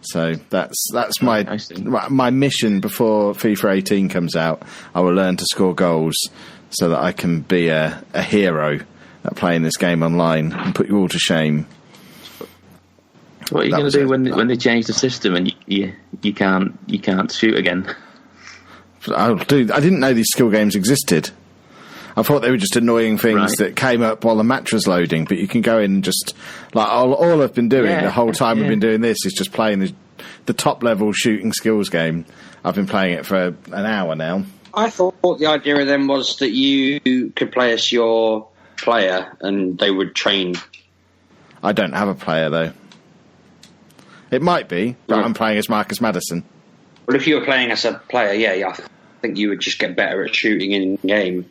So that's my mission before FIFA 18 comes out. I will learn to score goals so that I can be a hero at playing this game online and put you all to shame. What are you going to do when they change the system and you can't shoot again? I didn't know these skill games existed. I thought they were just annoying things that came up while the match was loading, but you can go in and just, like, all I've been doing the whole time we've been doing this is just playing the top level shooting skills game. I've been playing it for an hour now. I thought the idea of them was that you could play as your player and they would train. I don't have a player, though. It might be, but I'm playing as Marcus Maddison. Well, if you were playing as a player, I think you would just get better at shooting in game.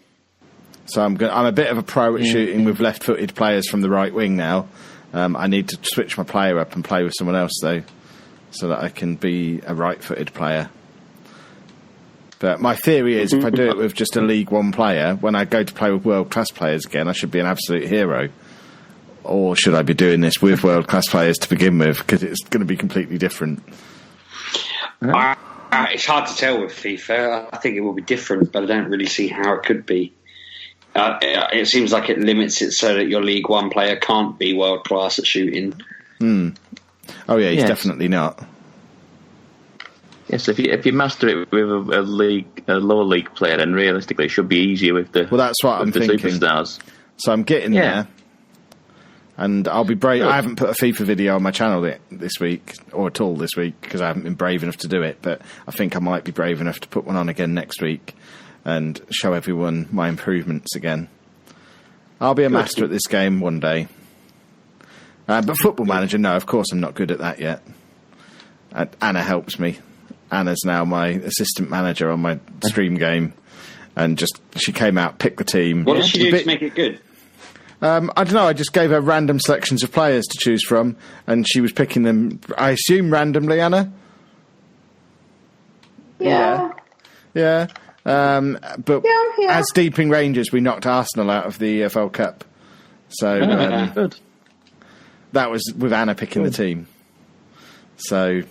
So I'm a bit of a pro at shooting with left-footed players from the right wing now. I need to switch my player up and play with someone else, though, so that I can be a right-footed player. But my theory is if I do it with just a League One player, when I go to play with world-class players again, I should be an absolute hero. Or should I be doing this with world-class players to begin with, because it's going to be completely different? It's hard to tell with FIFA. I think it will be different, but I don't really see how it could be. It seems like it limits it so that your League One player can't be world class at shooting. Oh yeah, he's definitely not. Yes, if you master it with a lower league player, then realistically it should be easier with the that's what I'm thinking. Superstars. So I'm getting there, and I'll be brave. I haven't put a FIFA video on my channel this week or at all this week because I haven't been brave enough to do it. But I think I might be brave enough to put one on again next week and show everyone my improvements again. I'll be a master at this game one day. But Football Manager, no, of course I'm not good at that yet. Anna helps me. Anna's now my assistant manager on my stream game. And she came out, picked the team. What did she do to make it good? I don't know, I just gave her random selections of players to choose from, and she was picking them, I assume, randomly, Anna? Yeah. Yeah. But as Deeping Rangers, we knocked Arsenal out of the EFL Cup. So good. That was with Anna picking the team. So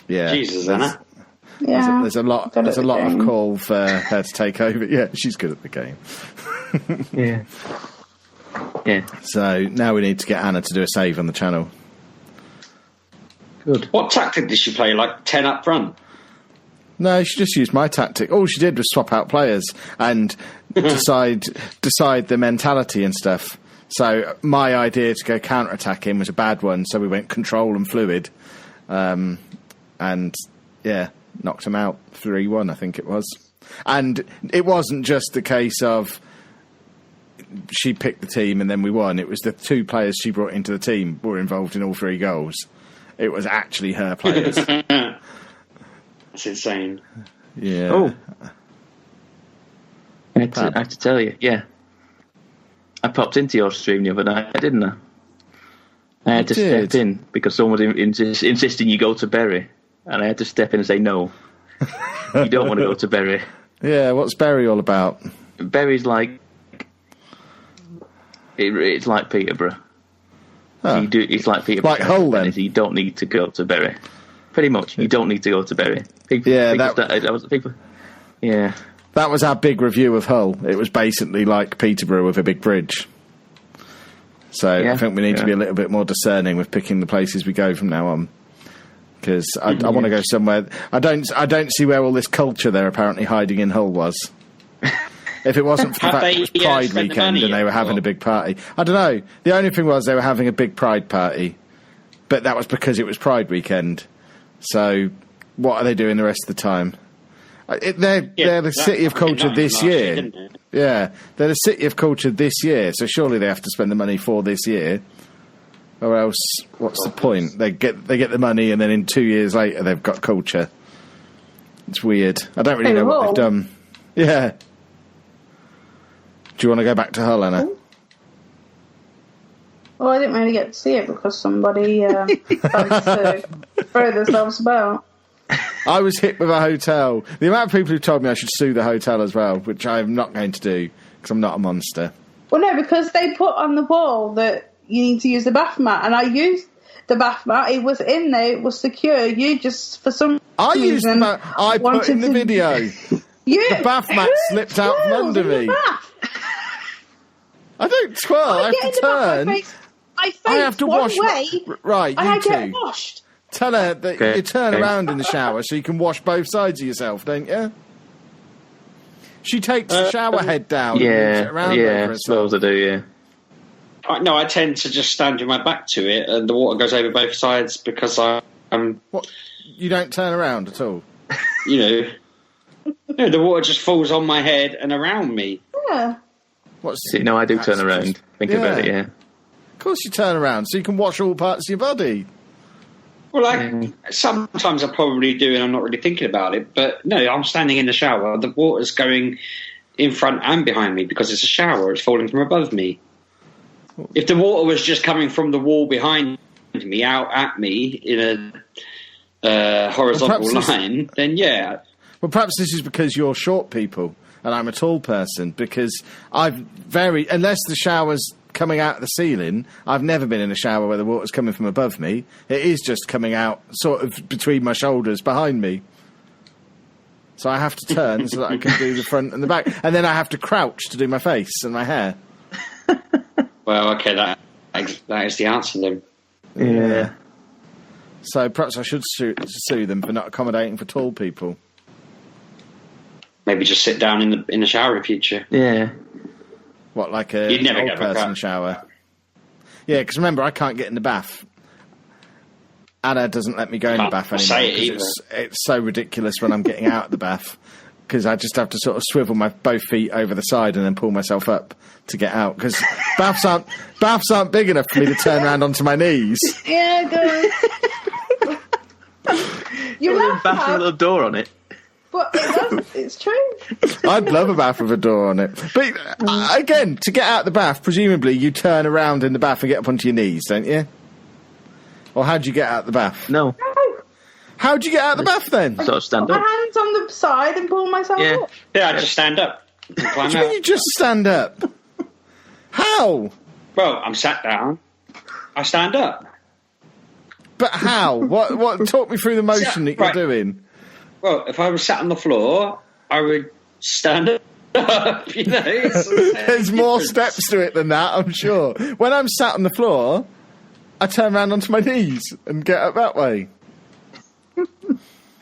yeah, Jesus, Anna. Yeah, there's a lot of call for her to take over. Yeah, she's good at the game. Yeah. So now we need to get Anna to do a save on the channel. Good. What tactic did she play? Like 10 up front? No, she just used my tactic. All she did was swap out players and decide the mentality and stuff. So my idea to go counter-attacking was a bad one, so we went control and fluid. And, knocked him out 3-1, I think it was. And it wasn't just the case of she picked the team and then we won. It was the two players she brought into the team were involved in all 3 goals. It was actually her players. That's insane. Yeah. Oh. I have to tell you, I popped into your stream the other night, didn't I? I had to step in because someone was insisting you go to Bury, and I had to step in and say, no, you don't want to go to Bury. Yeah, what's Bury all about? Bury's like... It's like Peterborough. Oh. It's like Peterborough. Like Hull, then? You don't need to go to Bury. Pretty much, you don't need to go to Bury. That was our big review of Hull. It was basically like Peterborough with a big bridge. So I think we need to be a little bit more discerning with picking the places we go from now on. Because I want to go somewhere. I don't see where all this culture they're apparently hiding in Hull was. If it wasn't for the fact it was Pride weekend and they were having a big party. I don't know. The only thing was they were having a big Pride party. But that was because it was Pride weekend. So, what are they doing the rest of the time? They're the city of culture this year. Yeah, they're the city of culture this year, so surely they have to spend the money for this year. Or else, what's the point? They get the money, and then in 2 years later, they've got culture. It's weird. I don't really know what they've done. Yeah. Do you want to go back to Hull, Anna? Well, I didn't really get to see it because somebody tried to throw themselves about. I was hit with a hotel. The amount of people who told me I should sue the hotel as well, which I'm not going to do because I'm not a monster. Well, no, because they put on the wall that you need to use the bath mat, and I used the bath mat. It was in there. It was secure. You just, for some I reason... used the mat. I put in the video. The bath mat slipped out from under me. I don't twirl. I have to turn. I have to wash. Right, and you I get two. washed. Tell her that you turn around in the shower so you can wash both sides of yourself, don't you? She takes the shower head down. Yeah, and moves it around over I suppose I do. Yeah. No, I tend to just stand with my back to it, and the water goes over both sides because I'm. What? You don't turn around at all. You know, the water just falls on my head and around me. Yeah. No, I do turn around. Think about it. Yeah. Of course, you turn around so you can wash all parts of your body. Well, sometimes I probably do, and I'm not really thinking about it. But no, I'm standing in the shower. The water's going in front and behind me because it's a shower. It's falling from above me. If the water was just coming from the wall behind me, out at me in a horizontal line, then yeah. Well, perhaps this is because you're short people and I'm a tall person. Because unless the shower's coming out of the ceiling, I've never been in a shower where the water's coming from above me. It is just coming out sort of between my shoulders behind me. So I have to turn so that I can do the front and the back. And then I have to crouch to do my face and my hair. Well, okay, that is the answer then. Yeah. So perhaps I should sue them for not accommodating for tall people. Maybe just sit down in the shower in future. Yeah. What, like a old person shower? Yeah, because remember, I can't get in the bath. Anna doesn't let me go in the bath anymore. It's so ridiculous when I'm getting out of the bath. Because I just have to sort of swivel my both feet over the side and then pull myself up to get out. Because baths aren't big enough for me to turn around onto my knees. Yeah, go. You're a bath with a little door on it. But it's true. I'd love a bath with a door on it. But again, to get out of the bath, presumably you turn around in the bath and get up onto your knees, don't you? Or how do you get out of the bath? No. How do you get out of the bath then? Sort of stand up. My hands on the side and pull myself up. Yeah, I just stand up. What do you mean you just stand up? How? Well, I'm sat down. I stand up. But how? What? Talk me through the motion that you're doing. Well, if I was sat on the floor, I would stand up. There's more steps to it than that, I'm sure. When I'm sat on the floor, I turn around onto my knees and get up that way.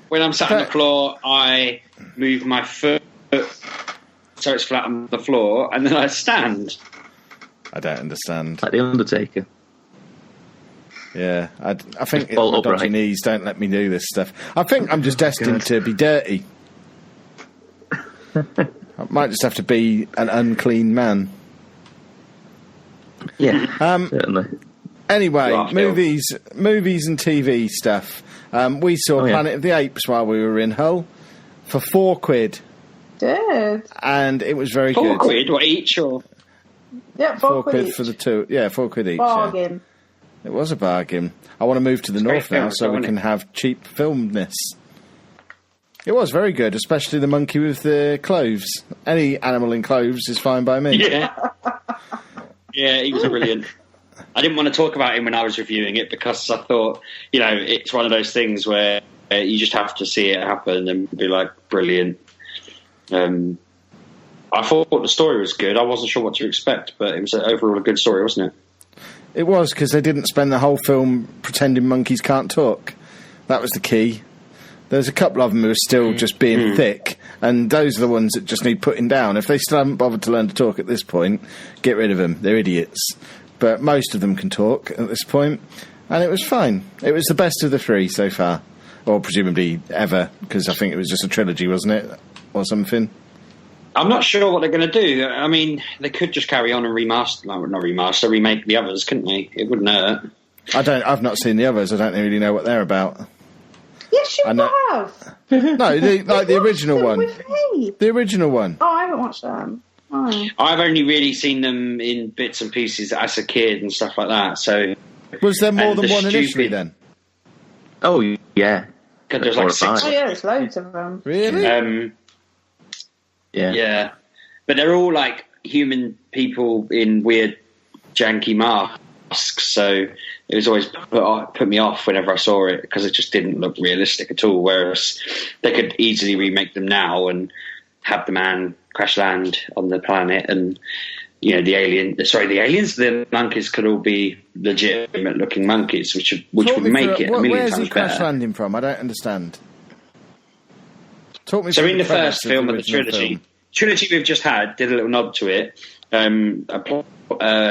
When I'm sat on the floor, I move my foot so it's flat on the floor, and then I stand. I don't understand. Like the Undertaker. Yeah, I think my dodgy knees don't let me do this stuff. I think I'm just destined to be dirty. I might just have to be an unclean man. Yeah, certainly. Anyway, movies and TV stuff. We saw Planet of the Apes while we were in Hull for £4. Good. And it was very good. £4? What, each or? Yeah, £4 for the two. Yeah, £4 each. Bargain. Yeah. It was a bargain. I want to move to the north now so we can have cheap filmedness. It was very good, especially the monkey with the cloves. Any animal in cloves is fine by me. Yeah. Yeah, he was brilliant. I didn't want to talk about him when I was reviewing it because I thought, it's one of those things where you just have to see it happen and be like, brilliant. I thought the story was good. I wasn't sure what to expect, but it was overall a good story, wasn't it? It was, because they didn't spend the whole film pretending monkeys can't talk. That was the key. There's a couple of them who are still just being thick, and those are the ones that just need putting down. If they still haven't bothered to learn to talk at this point, get rid of them. They're idiots. But most of them can talk at this point, and it was fine. It was the best of the three so far. or presumably ever, because I think it was just a trilogy, wasn't it, or something? I'm not sure what they're going to do. I mean, they could just carry on and remake the others, couldn't they? It wouldn't hurt. I've not seen the others. I don't really know what they're about. Yes, you have. No, the original one. With me. The original one. Oh, I haven't watched them. Oh. I've only really seen them in bits and pieces as a kid and stuff like that. So, was there more than one initially then? Oh yeah, because there's like 6. Oh yeah, there's loads of them. Really? Yeah, but they're all like human people in weird, janky masks. So it was always put me off whenever I saw it because it just didn't look realistic at all. Whereas they could easily remake them now and have the man crash land on the planet, and the monkeys could all be legitimate looking monkeys, which would make it a million where's times he crash better. landing from? I don't understand. Talk me. So through in the first film of the trilogy we've just had, did a little nod to it.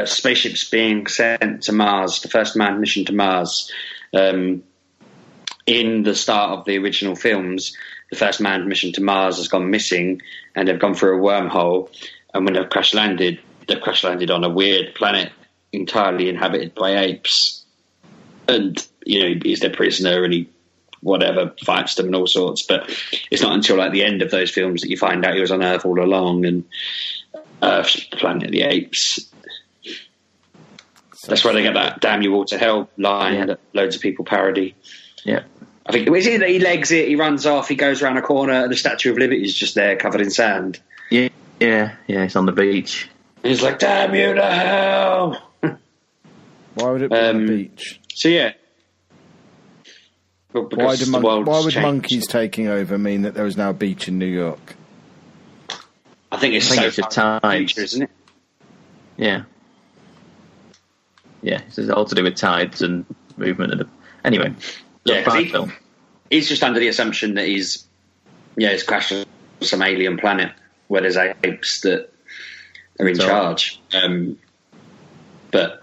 Spaceships being sent to Mars, the first manned mission to Mars. In the start of the original films, the first manned mission to Mars has gone missing, and they've gone through a wormhole. And when they've crash landed on a weird planet entirely inhabited by apes. And he's their prisoner, and he fights them and all sorts. But it's not until like the end of those films that you find out he was on Earth all along, and Earth's the planet of the apes. That's where they get that "damn you all to hell" line that loads of people parody. Yeah, I think is it that he legs it, he runs off, he goes around a corner, and the Statue of Liberty is just there covered in sand. Yeah, it's on the beach. And he's like, "Damn you to hell!" Why would it be on the beach? So yeah. Well, why would monkeys taking over mean that there is now a beach in New York? I think it's just tides, future, isn't it? Yeah, it's all to do with tides and movement. Anyway, he's just under the assumption that he's crashed on some alien planet where there's apes that are in charge. But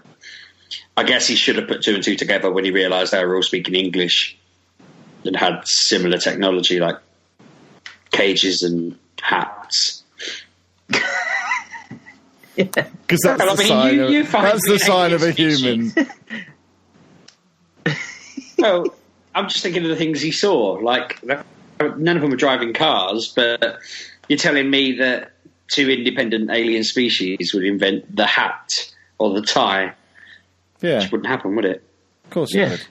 I guess he should have put 2 and 2 together when he realised they were all speaking English and had similar technology like cages and hats. Because that's the sign of a human. Well, I'm just thinking of the things he saw. Like, none of them were driving cars, but you're telling me that 2 independent alien species would invent the hat or the tie? Yeah. Which wouldn't happen, would it? Of course it would.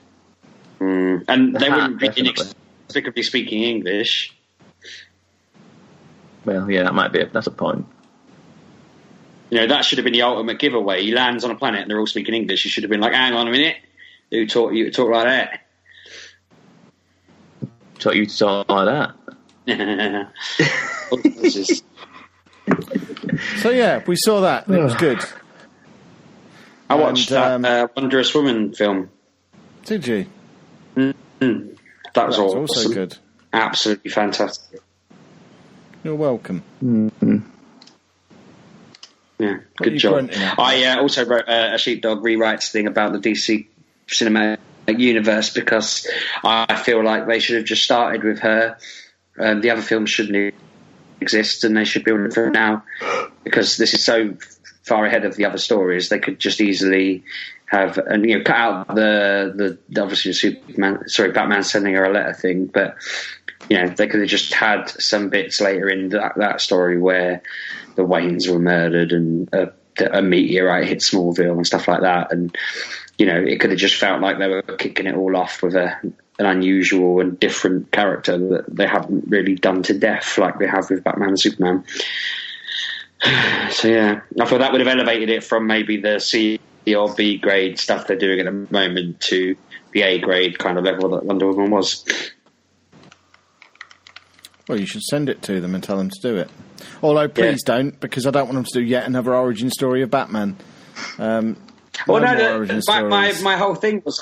And they wouldn't be inexplicably speaking English. Well, yeah, that's a point. That should have been the ultimate giveaway. He lands on a planet and they're all speaking English. You should have been like, hang on a minute. Who taught you to talk like that? Taught you to talk like that? So yeah, we saw that. It was good. I watched that Wondrous Woman film. Did you? Mm-hmm. That was awesome. Also good. Absolutely fantastic. You're welcome. Mm-hmm. Yeah, good job. I also wrote a Sheepdog Rewrites thing about the DC cinematic universe because I feel like they should have just started with her. The other films shouldn't exist, and they should be on for now because this is so far ahead of the other stories. They could just easily have cut out the obviously Batman sending her a letter thing, but they could have just had some bits later in that story where the Waynes were murdered and a meteorite hit Smallville and stuff like that, and it could have just felt like they were kicking it all off with an unusual and different character that they haven't really done to death like they have with Batman and Superman. So yeah, I thought that would have elevated it from maybe the C or B grade stuff they're doing at the moment to the A grade kind of level that Wonder Woman was. Well, you should send it to them and tell them to do it. Although, please don't, because I don't want them to do yet another origin story of Batman. My whole thing was,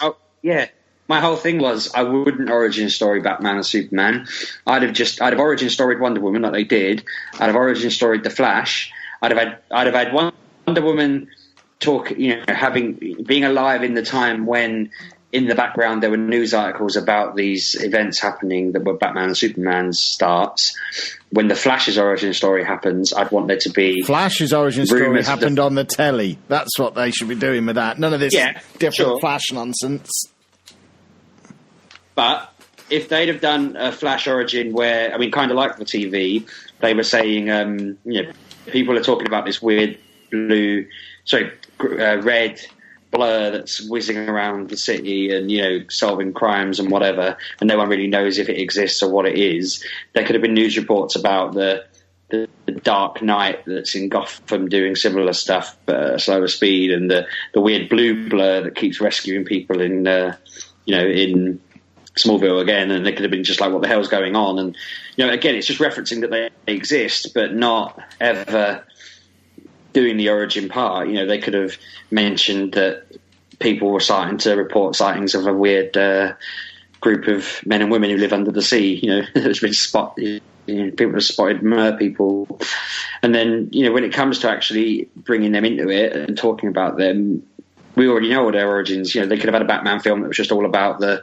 I wouldn't origin story Batman and Superman. I'd have origin storied Wonder Woman like they did. I'd have origin storied the Flash. I'd have had Wonder Woman talk, being alive in the time when in the background there were news articles about these events happening that were Batman and Superman's starts. When the Flash's origin story happens, I'd want there to be... Flash's origin story happened on the telly. That's what they should be doing with that. None of this different Flash nonsense. But if they'd have done a Flash origin where, I mean, kind of like the TV, they were saying, people are talking about this weird red blur that's whizzing around the city and, solving crimes and whatever, and no one really knows if it exists or what it is. There could have been news reports about the Dark Knight that's in Gotham doing similar stuff but at a slower speed, and the weird blue blur that keeps rescuing people in Smallville again, and they could have been just like, what the hell's going on? And, again, it's just referencing that they exist, but not ever doing the origin part. They could have mentioned that people were starting to report sightings of a weird group of men and women who live under the sea. There's been spotted. People have spotted mer people. And then, when it comes to actually bringing them into it and talking about them, we already know their origins. They could have had a Batman film that was just all about the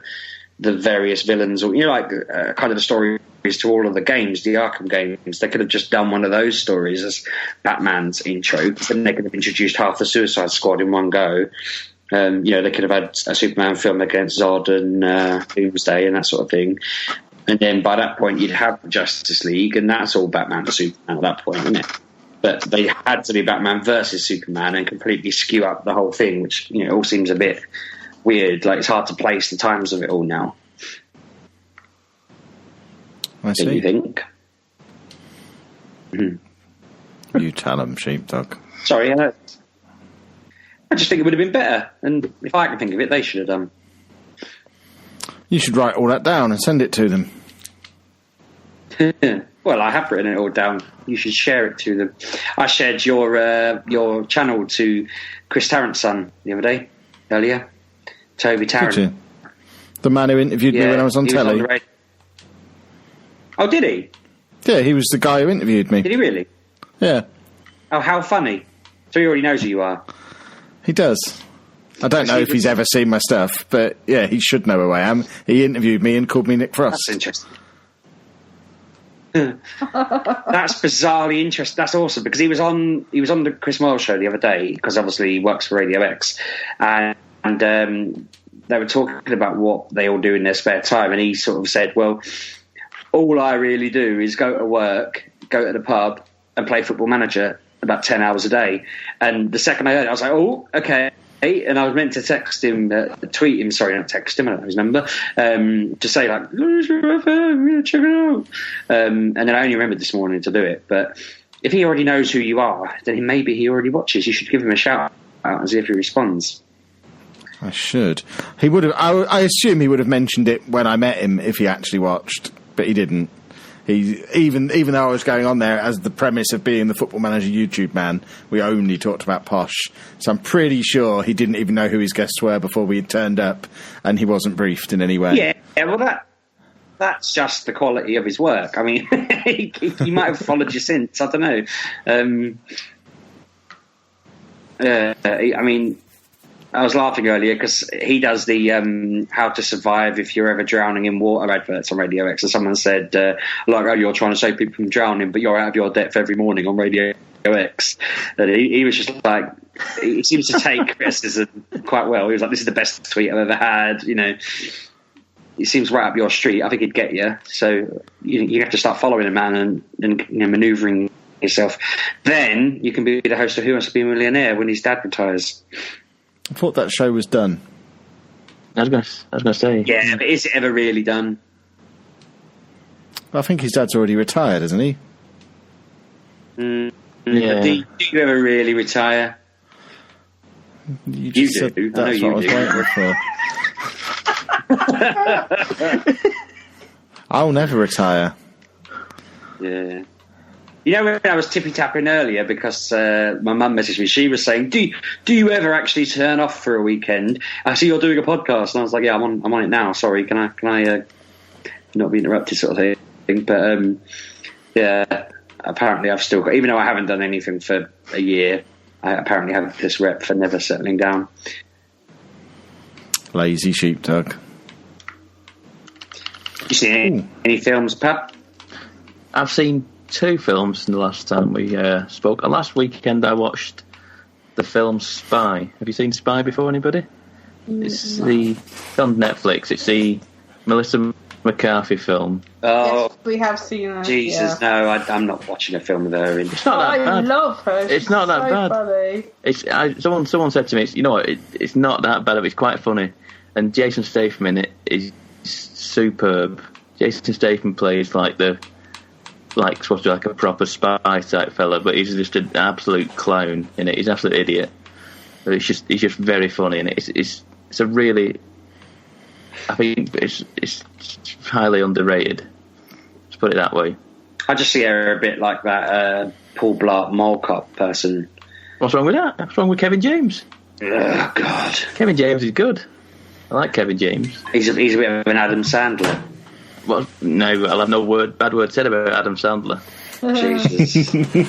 various villains, or kind of the stories to all of the games, the Arkham games. They could have just done one of those stories as Batman's intro, and they could have introduced half the Suicide Squad in one go. They could have had a Superman film against Zod and Doomsday and that sort of thing. And then by that point, you'd have the Justice League, and that's all Batman and Superman at that point, isn't it? But they had to be Batman versus Superman and completely skew up the whole thing, which all seems a bit weird. Like, it's hard to place the times of it all now. I see. Don't you think? You tell them, Sheepdog. Sorry, I just think it would have been better. And if I can think of it, they should have done. You should write all that down and send it to them. Well, I have written it all down. You should share it to them. I shared your channel to Chris Tarrant's son the other day, earlier. Toby Tarrant. The man who interviewed me when I was on telly. Oh, did he? Yeah, he was the guy who interviewed me. Did he really? Yeah. Oh, how funny. So he already knows who you are. He does. I don't know if he's ever seen my stuff, but yeah, he should know who I am. He interviewed me and called me Nick Frost. That's interesting. That's bizarrely interesting. That's awesome, because he was on the Chris Moyle show the other day, because obviously he works for Radio X, and they were talking about what they all do in their spare time, and he sort of said, well, all I really do is go to work, go to the pub and play Football Manager about 10 hours a day. And the second I heard it, I was like, oh, okay. And I was meant to text him, tweet him, sorry, not text him, I don't know his number, to say, like, check it out. And then I only remembered this morning to do it. But if he already knows who you are, then maybe he already watches. You should give him a shout out and see if he responds. I should. He would have. I assume he would have mentioned it when I met him if he actually watched, but he didn't. He even though I was going on there as the premise of being the Football Manager YouTube man, we only talked about Posh. So I'm pretty sure he didn't even know who his guests were before we had turned up, and he wasn't briefed in any way. Yeah, well that's just the quality of his work. I mean, he might have followed you since. I don't know. I mean, I was laughing earlier because he does the how to survive if you're ever drowning in water adverts on Radio X, and someone said, you're trying to save people from drowning, but you're out of your depth every morning on Radio X. And he was just like, he seems to take criticism quite well. He was like, this is the best tweet I've ever had, It seems right up your street. I think he'd get you. So you have to start following the man and manoeuvring yourself. Then you can be the host of Who Wants to Be a Millionaire when his dad retires. I thought that show was done. I was going to say. Yeah, but is it ever really done? I think his dad's already retired, isn't he? Yeah. Do you ever really retire? You do. That's what I was waiting for. I'll never retire. Yeah. When I was tippy-tapping earlier because my mum messaged me, she was saying, do you ever actually turn off for a weekend? I see you're doing a podcast. And I was like, yeah, I'm on it now. Sorry, can I not be interrupted sort of thing? But, yeah, apparently I've still got, even though I haven't done anything for a year, I apparently have this rep for never settling down. Lazy sheepdog. You seen any films, Pat? I've seen 2 films in the last time we spoke. Last weekend I watched the film Spy. Have you seen Spy before, anybody? It's on Netflix. It's the Melissa McCarthy film. Oh, yes, we have seen it. Jesus, no, I'm not watching a film with her in. It's not that bad. I love her. It's not that bad. Funny. Someone said to me, it's not that bad. It's quite funny. And Jason Statham in it is superb. Jason Statham plays like supposed to be like a proper spy type fella, but he's just an absolute clown in it. He's an absolute idiot. But he's just very funny in it. It's a really, I think it's highly underrated. Let's put it that way. I just see her a bit like that Paul Blart Mall Cop person. What's wrong with that? What's wrong with Kevin James? Oh God, Kevin James is good. I like Kevin James. He's a bit of an Adam Sandler. Well, no, I'll have no bad word said about Adam Sandler.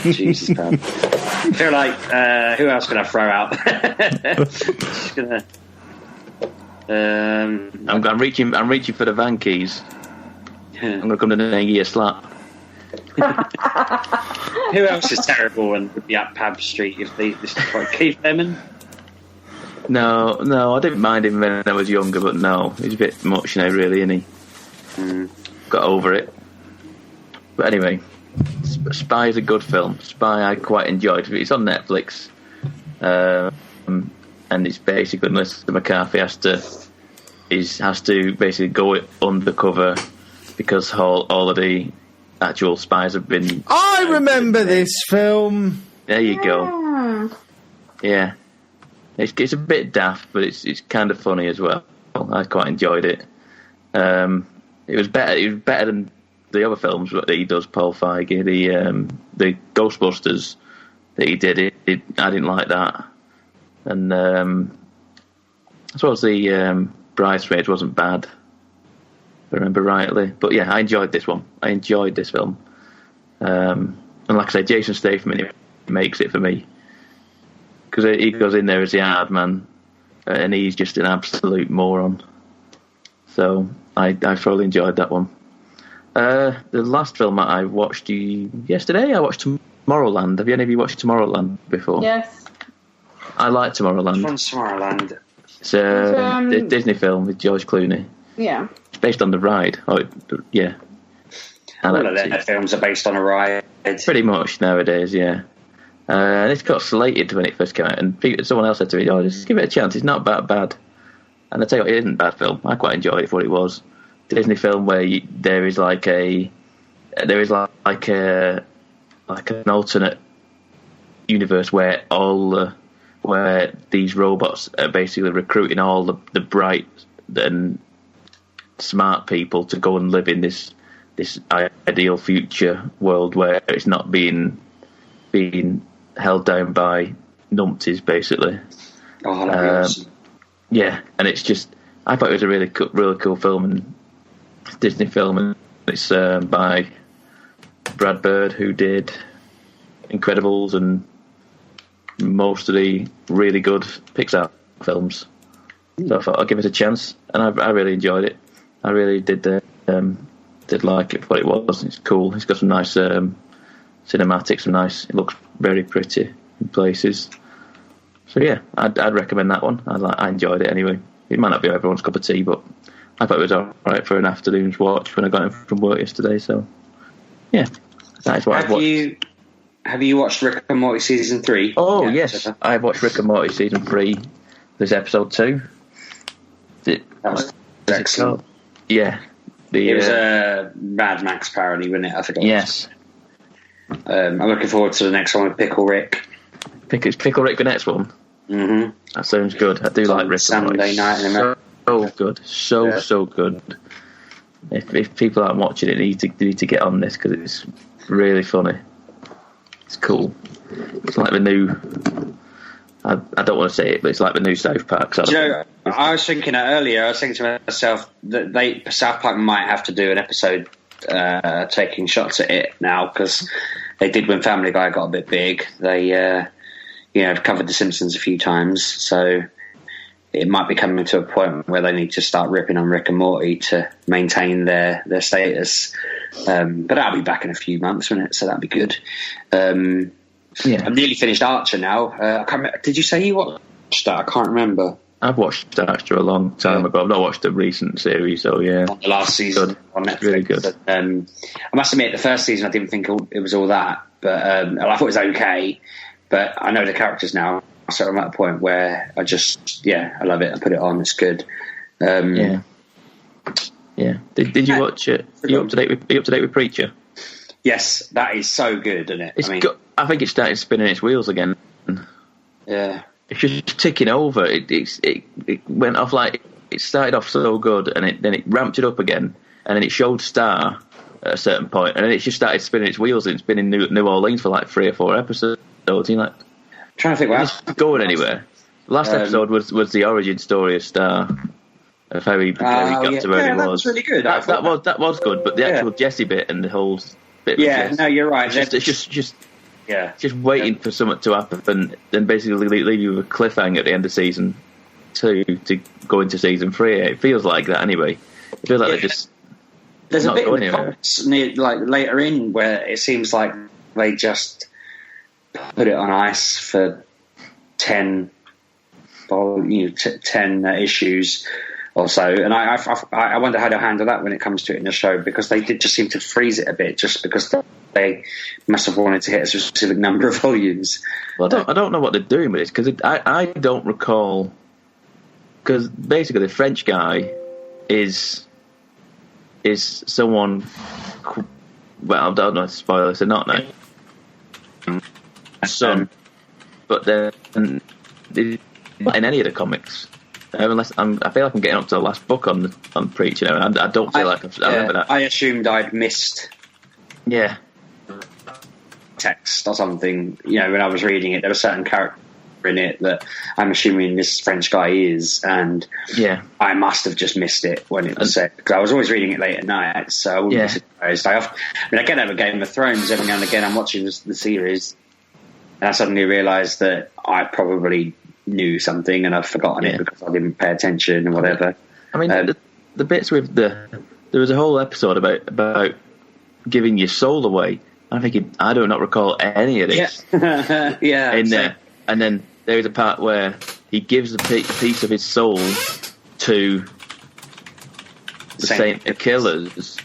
Jesus, pal. I feel like who else can I throw out? Just gonna. I'm reaching for the van keys. I'm gonna come to the year slap. Who else is terrible and would be at Pab Street if this is like Keith Lemon? No, I didn't mind him when I was younger, but no, he's a bit much now, really, isn't he? Got over it. But anyway, Spy is a good film. Spy I quite enjoyed. It's on Netflix, and it's basically Melissa McCarthy has to basically go undercover because all of the actual spies have been. I remember this film. There you go. Yeah, it's a bit daft, but it's kind of funny as well. I quite enjoyed it. It was better than the other films that he does, Paul Feig. The Ghostbusters that he did, I didn't like that. And I suppose the Bridesmaids wasn't bad, if I remember rightly. But yeah, I enjoyed this one. I enjoyed this film. And like I said, Jason Statham makes it for me. Because he goes in there as the hard man, and he's just an absolute moron. So I thoroughly enjoyed that one. The last film that I watched yesterday, I watched Tomorrowland. Have any of you watched Tomorrowland before? Yes. I like Tomorrowland. Which one's Tomorrowland? It's a Disney film with George Clooney. Yeah. It's based on the ride. Yeah. All of their films are based on a ride. Pretty much nowadays, yeah. It got slated when it first came out, and someone else said to me, just give it a chance, it's not that bad. And I tell you what, it isn't a bad film. I quite enjoyed it for what it was. Disney film where there is like an alternate universe where where these robots are basically recruiting all the bright and smart people to go and live in this ideal future world where it's not being held down by numpties, basically. Oh, that'd be awesome. Yeah, and it's just, I thought it was a really cool film, and Disney film, and it's by Brad Bird, who did Incredibles and most of the really good Pixar films. So I thought I'd give it a chance, and I really enjoyed it. I really did like it for what it was. It's cool. It's got some nice cinematics, it looks very pretty in places. So yeah, I'd recommend that one. I enjoyed it anyway. It might not be everyone's cup of tea, but I thought it was alright for an afternoon's watch when I got in from work yesterday. So yeah, that is what I've watched. Have you watched Rick and Morty season 3? Oh yes, I've watched Rick and Morty season 3. There's episode 2. That was excellent. Yeah, it was a Mad Max parody, wasn't it? I forgot. Yes. I'm looking forward to the next one with Pickle Rick. Pickle Rick, the next one. Mm-hmm. That sounds good. I do like Rick. Sunday night in America. So good, so good. If people aren't watching it, they need to get on this because it's really funny. It's cool. It's like the new. I don't want to say it, but it's like the new South Park. I was thinking that earlier. I was thinking to myself that South Park might have to do an episode taking shots at it now, because they did when Family Guy got a bit big. They have covered The Simpsons a few times, so it might be coming to a point where they need to start ripping on Rick and Morty to maintain their status. But that'll be back in a few months, won't it? So that'll be good. I'm nearly finished Archer now. I can't remember. Did you say you watched that? I can't remember. I've watched Archer a long time ago. I've not watched the recent series, so yeah. The last season on Netflix. Really good. I must admit, the first season I didn't think it was all that, but I thought it was okay. But I know the characters now, so I'm at a point where I love it. I put it on. It's good. Yeah. Did you watch it? Are you up to date with Preacher? Yes, that is so good, isn't it? I think it started spinning its wheels again. Yeah. It's just ticking over. It went off it started off so good, and then it ramped it up again, and then it showed Star at a certain point, and then it just started spinning its wheels. And it's been in New Orleans for 3 or 4 episodes. You're trying to think, it's going anywhere. The last episode was the origin story of Star, of how he got to where he was. That was really good. That was good, but the actual Jesse bit and the whole bit. No, you're right. It's just waiting for something to happen, and then basically leave you with a cliffhanger at the end of season 2 to go into season 3. It feels like that anyway. It feels like they're just. There's a bit in the comics later in where it seems like they just put it on ice for 10 issues or so, and I wonder how to handle that when it comes to it in the show, because they did just seem to freeze it a bit, just because they must have wanted to hit a specific number of volumes. Well, I don't know what they're doing with this, because I don't recall, because basically the French guy is someone. Well, I don't know if to spoil this or not now. Son, but then in any of the comics, unless I feel like I'm getting up to the last book on Preacher now, and I don't feel like I remember that. I assumed I'd missed text or something. When I was reading it, there was a certain character in it that I'm assuming this French guy is, and I must have just missed it when it was said, because I was always reading it late at night, so I wouldn't be surprised. I get that with Game of Thrones every now and again. I'm watching the series, and I suddenly realised that I probably knew something and I've forgotten it because I didn't pay attention or whatever. I mean, the bits with there was a whole episode about giving your soul away. I'm thinking, I do not recall any of this. In there, and then there is a part where he gives a piece of his soul to the Saint of Killers,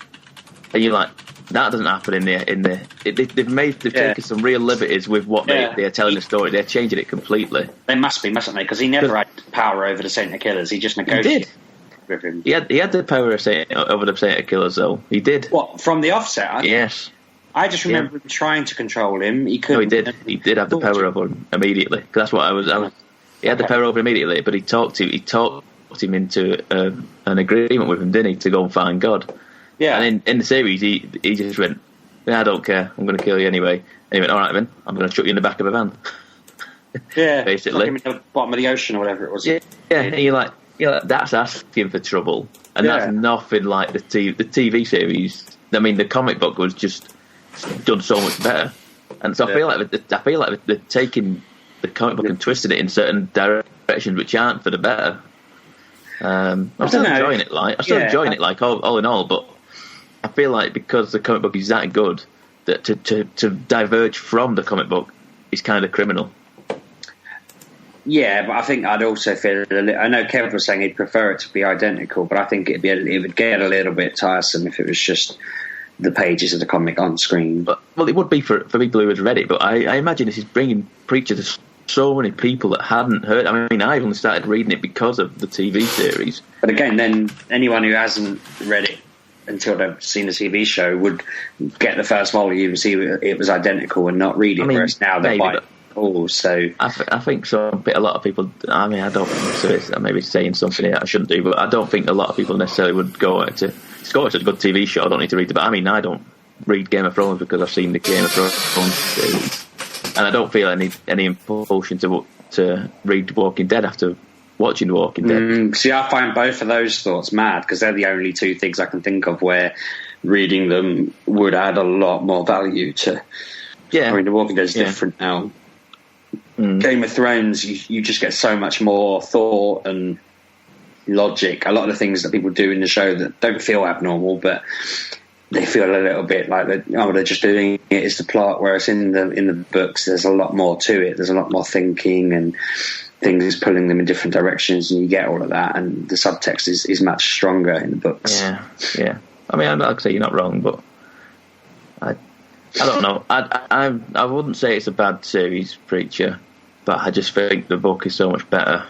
and you're like, that doesn't happen in the. They've taken some real liberties with what they're telling the story. They're changing it completely. They must be, mustn't they? Because he never had power over the Saint of Killers. He just negotiated with him. He had the power over the Saint of Killers, though. He did. What, from the offset? Yes. I just remember him trying to control him. He couldn't. No, he did. He did have the power over him immediately. Cause that's what I was. He had the power over him immediately, but he talked him into an agreement with him, didn't he, to go and find God? Yeah. And in the series, he just went, I don't care. I'm going to kill you anyway. And he went, all right, then. I'm going to chuck you in the back of a van. Basically. Like in the bottom of the ocean or whatever it was. Yeah. And you're like, that's asking for trouble, and that's nothing like the TV series. I mean, the comic book was just done so much better, and so I feel like they're taking the comic book and twisting it in certain directions which aren't for the better. I'm still enjoying it. Enjoying it, all in all, but I feel like because the comic book is that good, that to diverge from the comic book is kind of criminal. Yeah, but I think I'd also feel I know Kev was saying he'd prefer it to be identical, but I think it would get a little bit tiresome if it was just the pages of the comic on screen. Well, it would be for people who had read it, but I imagine this is bringing Preacher to so many people that hadn't heard. I mean, I only started reading it because of the TV series. But again, then anyone who hasn't read it until they've seen the TV show would get the first volume, see it was identical, and not read it. Whereas now they're like, so I think so. A lot of people. I mean, I don't. So I may be saying something here I shouldn't do, but I don't think a lot of people necessarily would go to. It's a good TV show. I don't need to read it, but I mean, I don't read Game of Thrones because I've seen the Game of Thrones series, and I don't feel any impulsion to read Walking Dead after watching The Walking Dead. See, I find both of those thoughts mad because they're the only two things I can think of where reading them would add a lot more value to. Yeah, I mean, The Walking Dead is different now. Game of Thrones, you just get so much more thought and logic. A lot of the things that people do in the show that don't feel abnormal, but they feel a little bit like they're just doing it as the plot. Whereas in the books, there's a lot more to it. There's a lot more thinking and things pulling them in different directions, and you get all of that. And the subtext is much stronger in the books. Yeah. I mean, like I say, you're not wrong, but I don't know. I wouldn't say it's a bad series, Preacher, but I just think the book is so much better.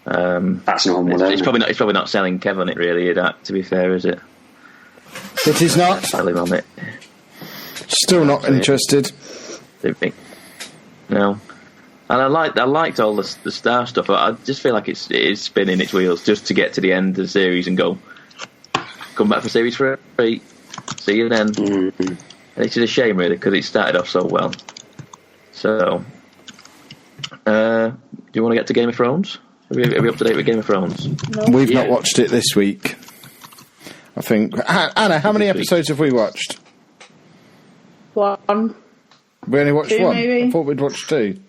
That's normal. It's probably not selling Kev on it, really. That, to be fair, is it? It is not. Selling on it. Still not interested. No. And I liked all the Star stuff. I just feel like it is spinning its wheels just to get to the end of the series and go, come back for series 3. See you then. Mm-hmm. And it's a shame, really, because it started off so well. So, do you want to get to Game of Thrones? Are we up to date with Game of Thrones? No. We've not watched it this week, I think. Anna, how many episodes have we watched? 1. We only watched 2, 1. maybe. I thought we'd watched 2.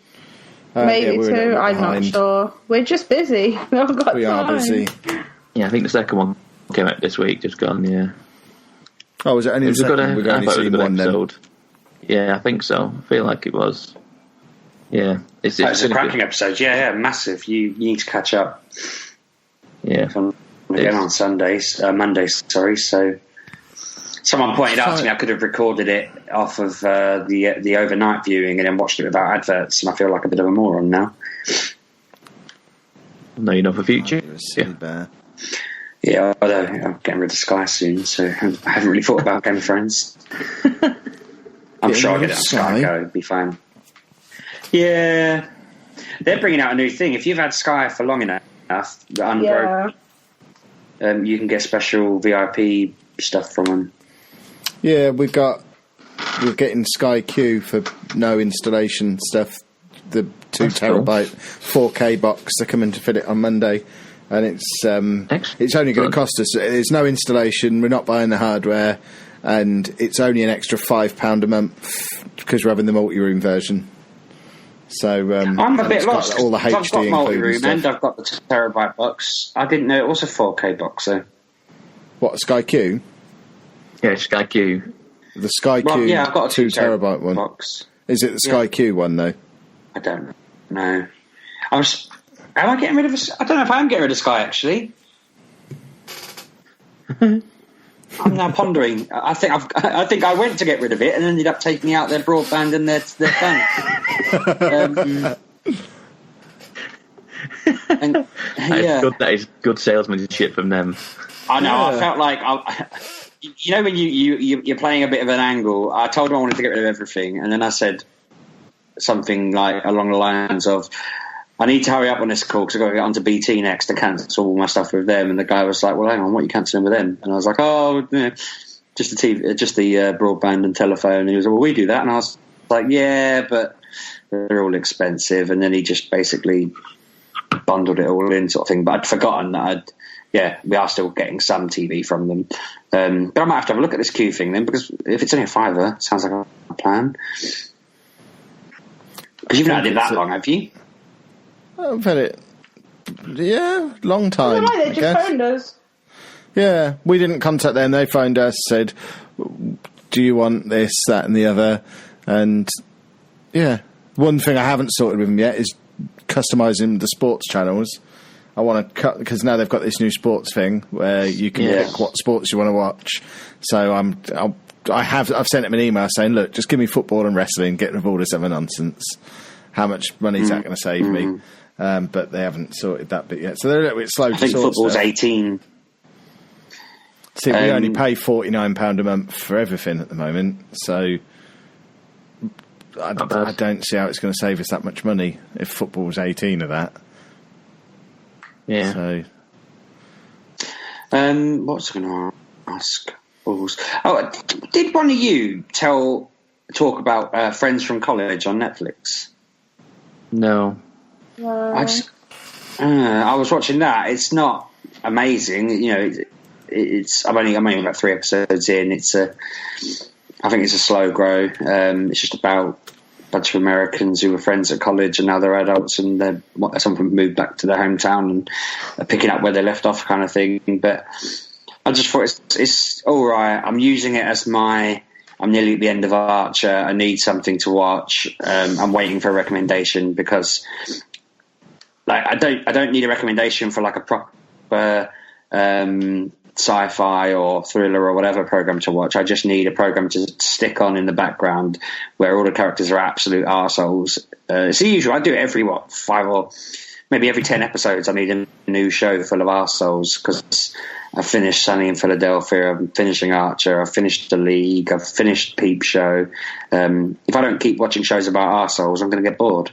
Maybe yeah, 2. I'm not sure. We're just busy. We haven't got time. We are busy. Yeah, I think the second one came out this week, just gone, yeah. Oh, was it only the second? We've only seen one episode. Yeah, I think so. I feel like it was. Yeah. It's a cracking episode. Yeah, massive. You need to catch up. Yeah. Again on Mondays, sorry. So someone pointed out to me I could have recorded it off of the overnight viewing and then watched it without adverts, and I feel like a bit of a moron now. No, you know for future. Yeah, although I'm getting rid of Sky soon, so I haven't really thought about Game of Thrones. I'm sure I'll get it on Sky Go, it'll be fine. Yeah. They're bringing out a new thing. If you've had Sky for long enough, unbroken, you can get special VIP stuff from them. Yeah, we're getting Sky Q for no installation stuff. The 2 terabyte 4K box. They're coming to fit it on Monday. And it's only going to cost us. There's no installation. We're not buying the hardware, and it's only an extra £5 a month because we're having the multi-room version. So I'm a bit lost. All the HD I've got multi-room and I've got the terabyte box. I didn't know it was a 4K box. So what, Sky Q? Yeah, Sky Q. The Sky Q. Yeah, I've got a 2 terabyte one. Box. Is it the Sky Q one though? I don't know. Am I getting rid of I don't know if I am getting rid of Sky, actually. I'm now pondering. I think I went to get rid of it and ended up taking out their broadband and their phone. That is good salesmanship from them. I know. I felt like when you're playing a bit of an angle. I told them I wanted to get rid of everything, and then I said something like along the lines of, I need to hurry up on this call because I've got to get onto BT next to cancel all my stuff with them. And the guy was like, well, hang on, what are you cancelling with them? And I was like, just the TV, just the broadband and telephone. And he was like, well, we do that. And I was like, yeah, but they're all expensive. And then he just basically bundled it all in sort of thing. But I'd forgotten that we are still getting some TV from them. But I might have to have a look at this Q thing then, because if it's only a £5, it sounds like a plan. Because you've not had it that long, have you? I've had it, long time. They just phoned us. Yeah, we didn't contact them. They phoned us, said, do you want this, that and the other? And, one thing I haven't sorted with them yet is customising the sports channels. I want to cut, because now they've got this new sports thing where you can pick what sports you want to watch. So I've sent him an email saying, look, just give me football and wrestling, get rid of all this other nonsense. How much money is that going to save me? But they haven't sorted that bit yet. So they're a little bit slow to sort. I think football's 18. See, we only pay £49 a month for everything at the moment. So I don't see how it's going to save us that much money if football's 18 of that. Yeah. So, what's I going to ask? Oh, did one of you talk about Friends from College on Netflix? No. I was watching that. It's not amazing, It's I'm only about 3 episodes in. I think it's a slow grow. It's just about bunch of Americans who were friends at college and now they're adults and some of them moved back to their hometown and are picking up where they left off, kind of thing. But I just thought it's all right. I'm using it as I'm nearly at the end of Archer. I need something to watch. I'm waiting for a recommendation because, like, I don't need a recommendation for like a proper sci-fi or thriller or whatever program to watch. I just need a program to stick on in the background where all the characters are absolute arseholes. It's the usual. I do it every 5 or maybe every 10 episodes. I need a new show full of arseholes because I've finished Sunny in Philadelphia, I'm finishing Archer, I've finished The League, I've finished Peep Show. If I don't keep watching shows about arseholes, I'm going to get bored.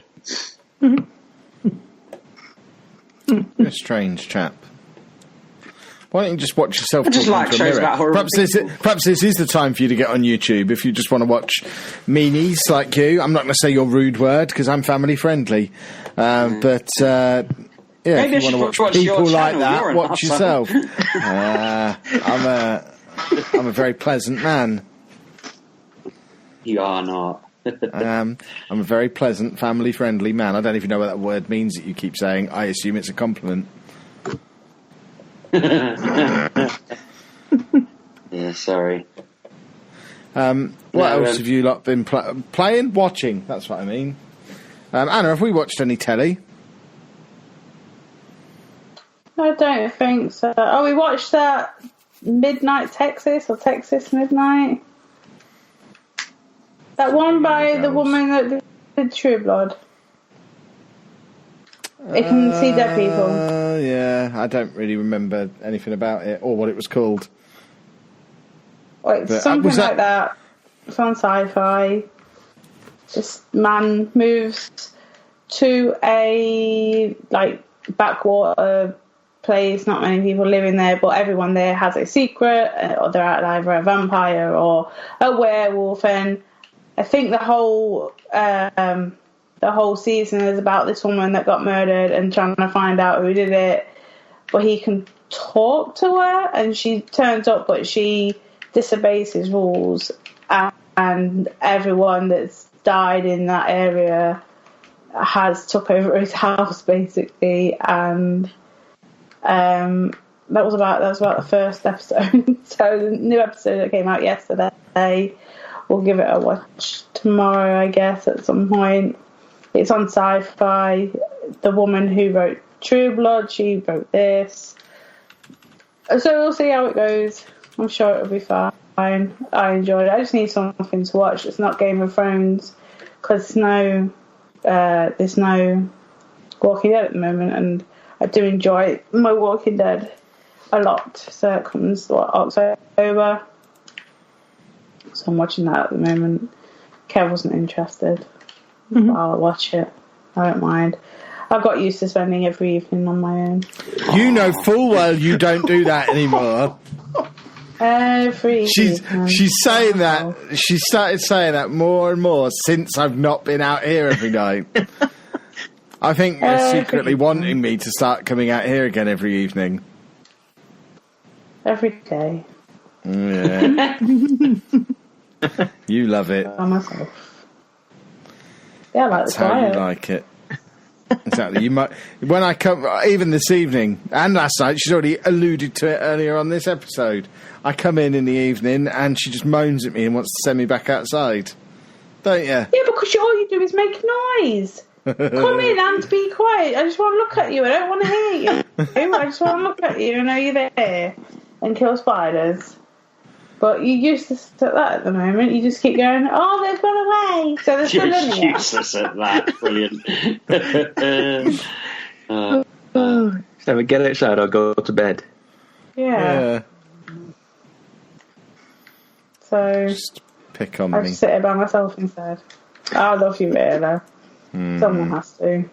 You're a strange chap. Why don't you just watch yourself? I just like shows about horror. Perhaps this is the time for you to get on YouTube if you just want to watch meanies like you. I'm not going to say your rude word because I'm family friendly, but yeah, maybe if you want to watch people like that, watch yourself. I'm a very pleasant man. You are not. I'm a very pleasant, family friendly man. I don't even know what that word means that you keep saying. I assume it's a compliment. Yeah, sorry. What else have you lot been playing? Watching, that's what I mean. Anna, have we watched any telly? I don't think so. Oh, we watched that Midnight Texas or Texas Midnight. That one by the woman that did True Blood. It can see dead people. Yeah, I don't really remember anything about it or what it was called. Like something like that. It's on Sci-Fi. This man moves to a backwater place. Not many people living there, but everyone there has a secret, or they're either a vampire or a werewolf. And I think the whole season is about this woman that got murdered and trying to find out who did it. But he can talk to her, and she turns up, but she disobeys his rules. And everyone that's died in that area has took over his house, basically. And that was about the first episode. So the new episode that came out yesterday, we'll give it a watch tomorrow, I guess, at some point. It's on Sci-Fi. The woman who wrote True Blood, she wrote this. So we'll see how it goes. I'm sure it'll be fine. I enjoyed it. I just need something to watch. It's not Game of Thrones because there's no Walking Dead at the moment, and I do enjoy my Walking Dead a lot. So it comes October. So I'm watching that at the moment. Kev wasn't interested. Mm-hmm. I'll watch it. I don't mind. I've got used to spending every evening on my own. You know full well you don't do that anymore. She's saying that. She started saying that more and more since I've not been out here every night. I think they're secretly wanting me to start coming out here again every evening. Every day. Yeah. You love it. By myself. Yeah, I like That's how you like it. Exactly. You might, when I come, even this evening and last night, she's already alluded to it earlier on this episode. I come in the evening and she just moans at me and wants to send me back outside. Don't you? Yeah, because all you do is make noise. Come in and be quiet. I just want to look at you. I don't want to hear you. I just want to look at you and know you're there and kill spiders. But you're useless at that at the moment. You just keep going, oh, they've gone away. So they're still in here. Useless at that. Brilliant. So we get outside or go to bed. Yeah. So just pick on I me. just sit here by myself instead. I love you, really. Someone has to.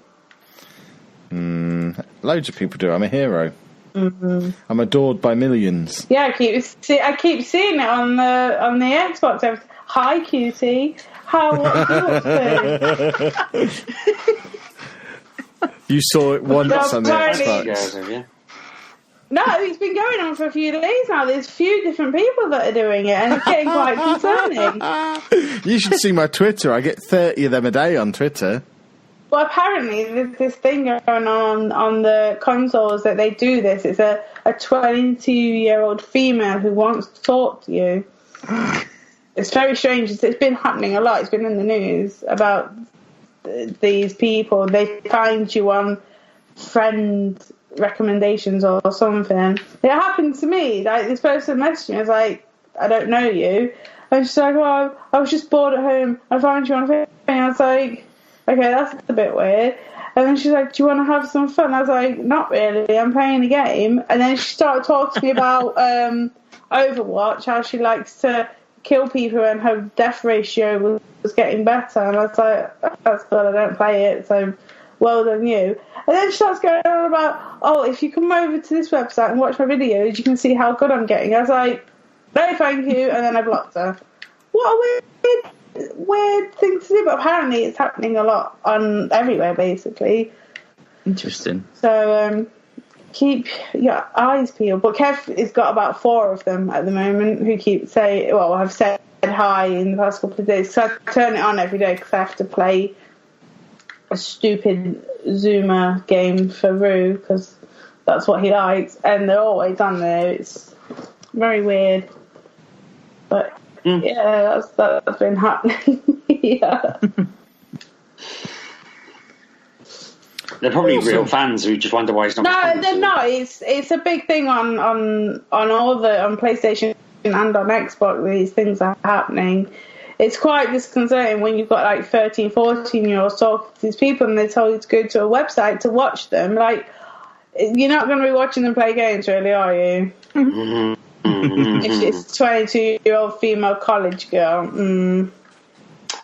Loads of people do. I'm a hero. Mm-hmm. I'm adored by millions. Yeah, I keep seeing it on the Xbox. Hi, cutie. What are you up to? You saw it once on the Xbox. No, it's been going on for a few days now. There's a few different people that are doing it, and it's getting quite concerning. You should see my Twitter. I get 30 of them a day on Twitter. Well, apparently there's this thing going on the consoles that they do this. It's a 22-year-old female who wants to talk to you. It's very strange. It's been happening a lot. It's been in the news about these people. They find you on friend recommendations or something. It happened to me. Like, this person messaged me. I was like, I don't know you. And she's like, oh, I was just bored at home. I found you on Facebook. I was like, okay, that's a bit weird. And then she's like, do you want to have some fun? I was like, not really. I'm playing a game. And then she started talking to me about Overwatch, how she likes to kill people and her death ratio was getting better. And I was like, oh, that's good. I don't play it, so well done you. And then she starts going on about, oh, if you come over to this website and watch my videos, you can see how good I'm getting. I was like, no, thank you. And then I blocked her. What a weird thing to do, but apparently it's happening a lot on everywhere, basically. Interesting. So keep your eyes peeled. But Kev has got about 4 of them at the moment who keep saying, well, have said hi in the past couple of days. So I turn it on every day because I have to play a stupid Zoomer game for Rue because that's what he likes, and they're always on there. It's very weird, but yeah, that's been happening. Yeah. They're probably real fans who just wonder why he's not. No, they're not. It's a big thing on PlayStation and on Xbox. These things are happening. It's quite disconcerting when you've got like 13, 14-year-olds talking to these people and they tell you to go to a website to watch them. Like, you're not going to be watching them play games, really, are you? If it's a 22-year-old female college girl,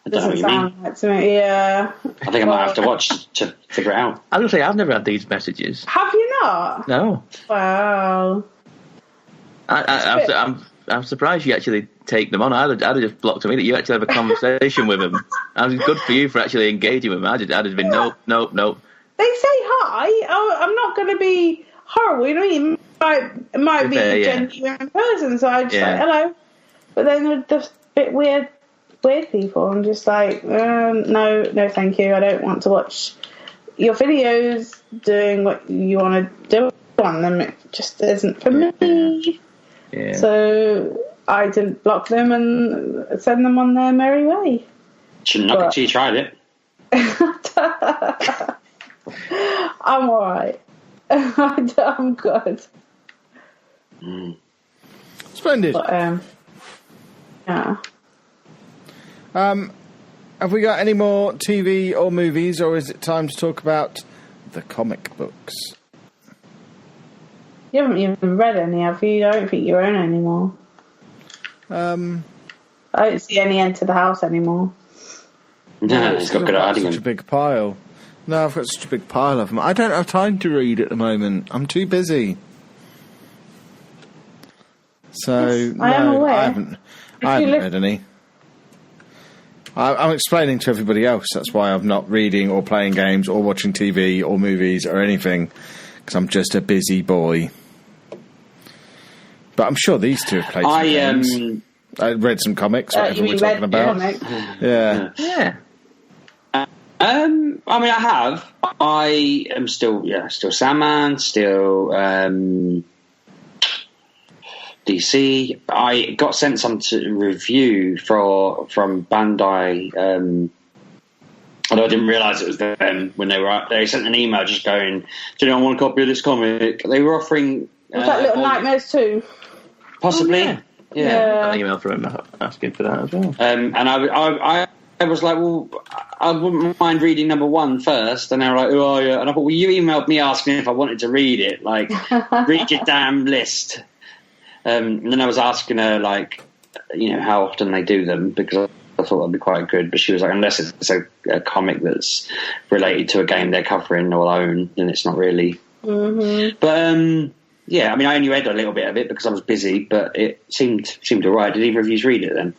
doesn't sound like to me. Yeah. I think I might have to watch to figure it out. I was going to say, I've never had these messages. Have you not? No. Wow. I'm surprised you actually take them on. I'd have just blocked them in. You actually have a conversation with them. And it's good for you for actually engaging with them. I'd have been, nope. They say hi. Oh, I'm not going to be horrible. You know, it might be a genuine person, so I just like, hello. But then they're just a bit weird people. I'm just like, no, thank you. I don't want to watch your videos doing what you want to do on them. It just isn't for me. Yeah. So I didn't block them and send them on their merry way. Shouldn't knock it till you tried it. I'm alright. I'm good. Splendid. But, yeah. Have we got any more TV or movies, or is it time to talk about the comic books? You haven't even read any, have you? I don't think you own any more. I don't see any Enter the House anymore. No, it's got good hiding. Such a big pile. No, I've got such a big pile of them. I don't have time to read at the moment. I'm too busy. So yes, no, I am aware. I haven't read any. I'm explaining to everybody else. That's why I'm not reading or playing games or watching TV or movies or anything, because I'm just a busy boy. But I'm sure these two have played some games. I read some comics, whatever we're talking about. Yeah. I mean, I have. I am still Sandman, still DC. I got sent some to review from Bandai, although I didn't realise it was them when they sent an email just going, "Do you want a copy of this comic?" They were offering. Was that Little Nightmares too? Possibly. Oh, yeah. An email from him asking for that as well. And I was like, well, I wouldn't mind reading number 1 first. And they were like, oh, yeah. And I thought, well, you emailed me asking if I wanted to read it. Like, read your damn list. And then I was asking her, like, you know, how often they do them, because I thought that'd be quite good. But she was like, unless it's a comic that's related to a game they're covering or own, then it's not really. Mm-hmm. But, yeah, I mean, I only read a little bit of it because I was busy, but it seemed all right. Did either of you read it then?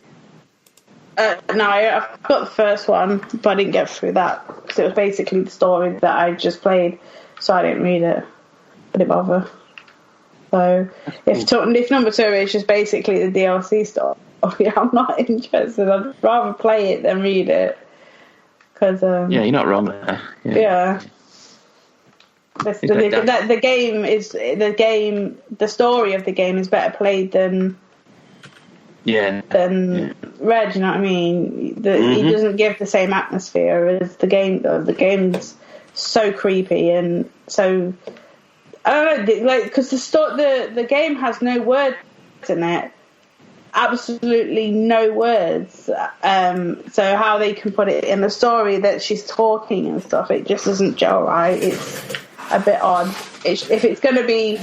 No, I've got the first one, but I didn't get through that because it was basically the story that I just played, so I didn't read it. I didn't bother. So if number 2 is just basically the DLC stuff, I'm not interested. I'd rather play it than read it. Cause, you're not wrong there. Yeah. The game. The story of the game is better played than read. You know what I mean? It doesn't give the same atmosphere as the game. The game's so creepy and so. I don't know, like, because the game has no words in it. Absolutely no words. So how they can put it in the story that she's talking and stuff, it just doesn't gel right. It's a bit odd. If it's going to be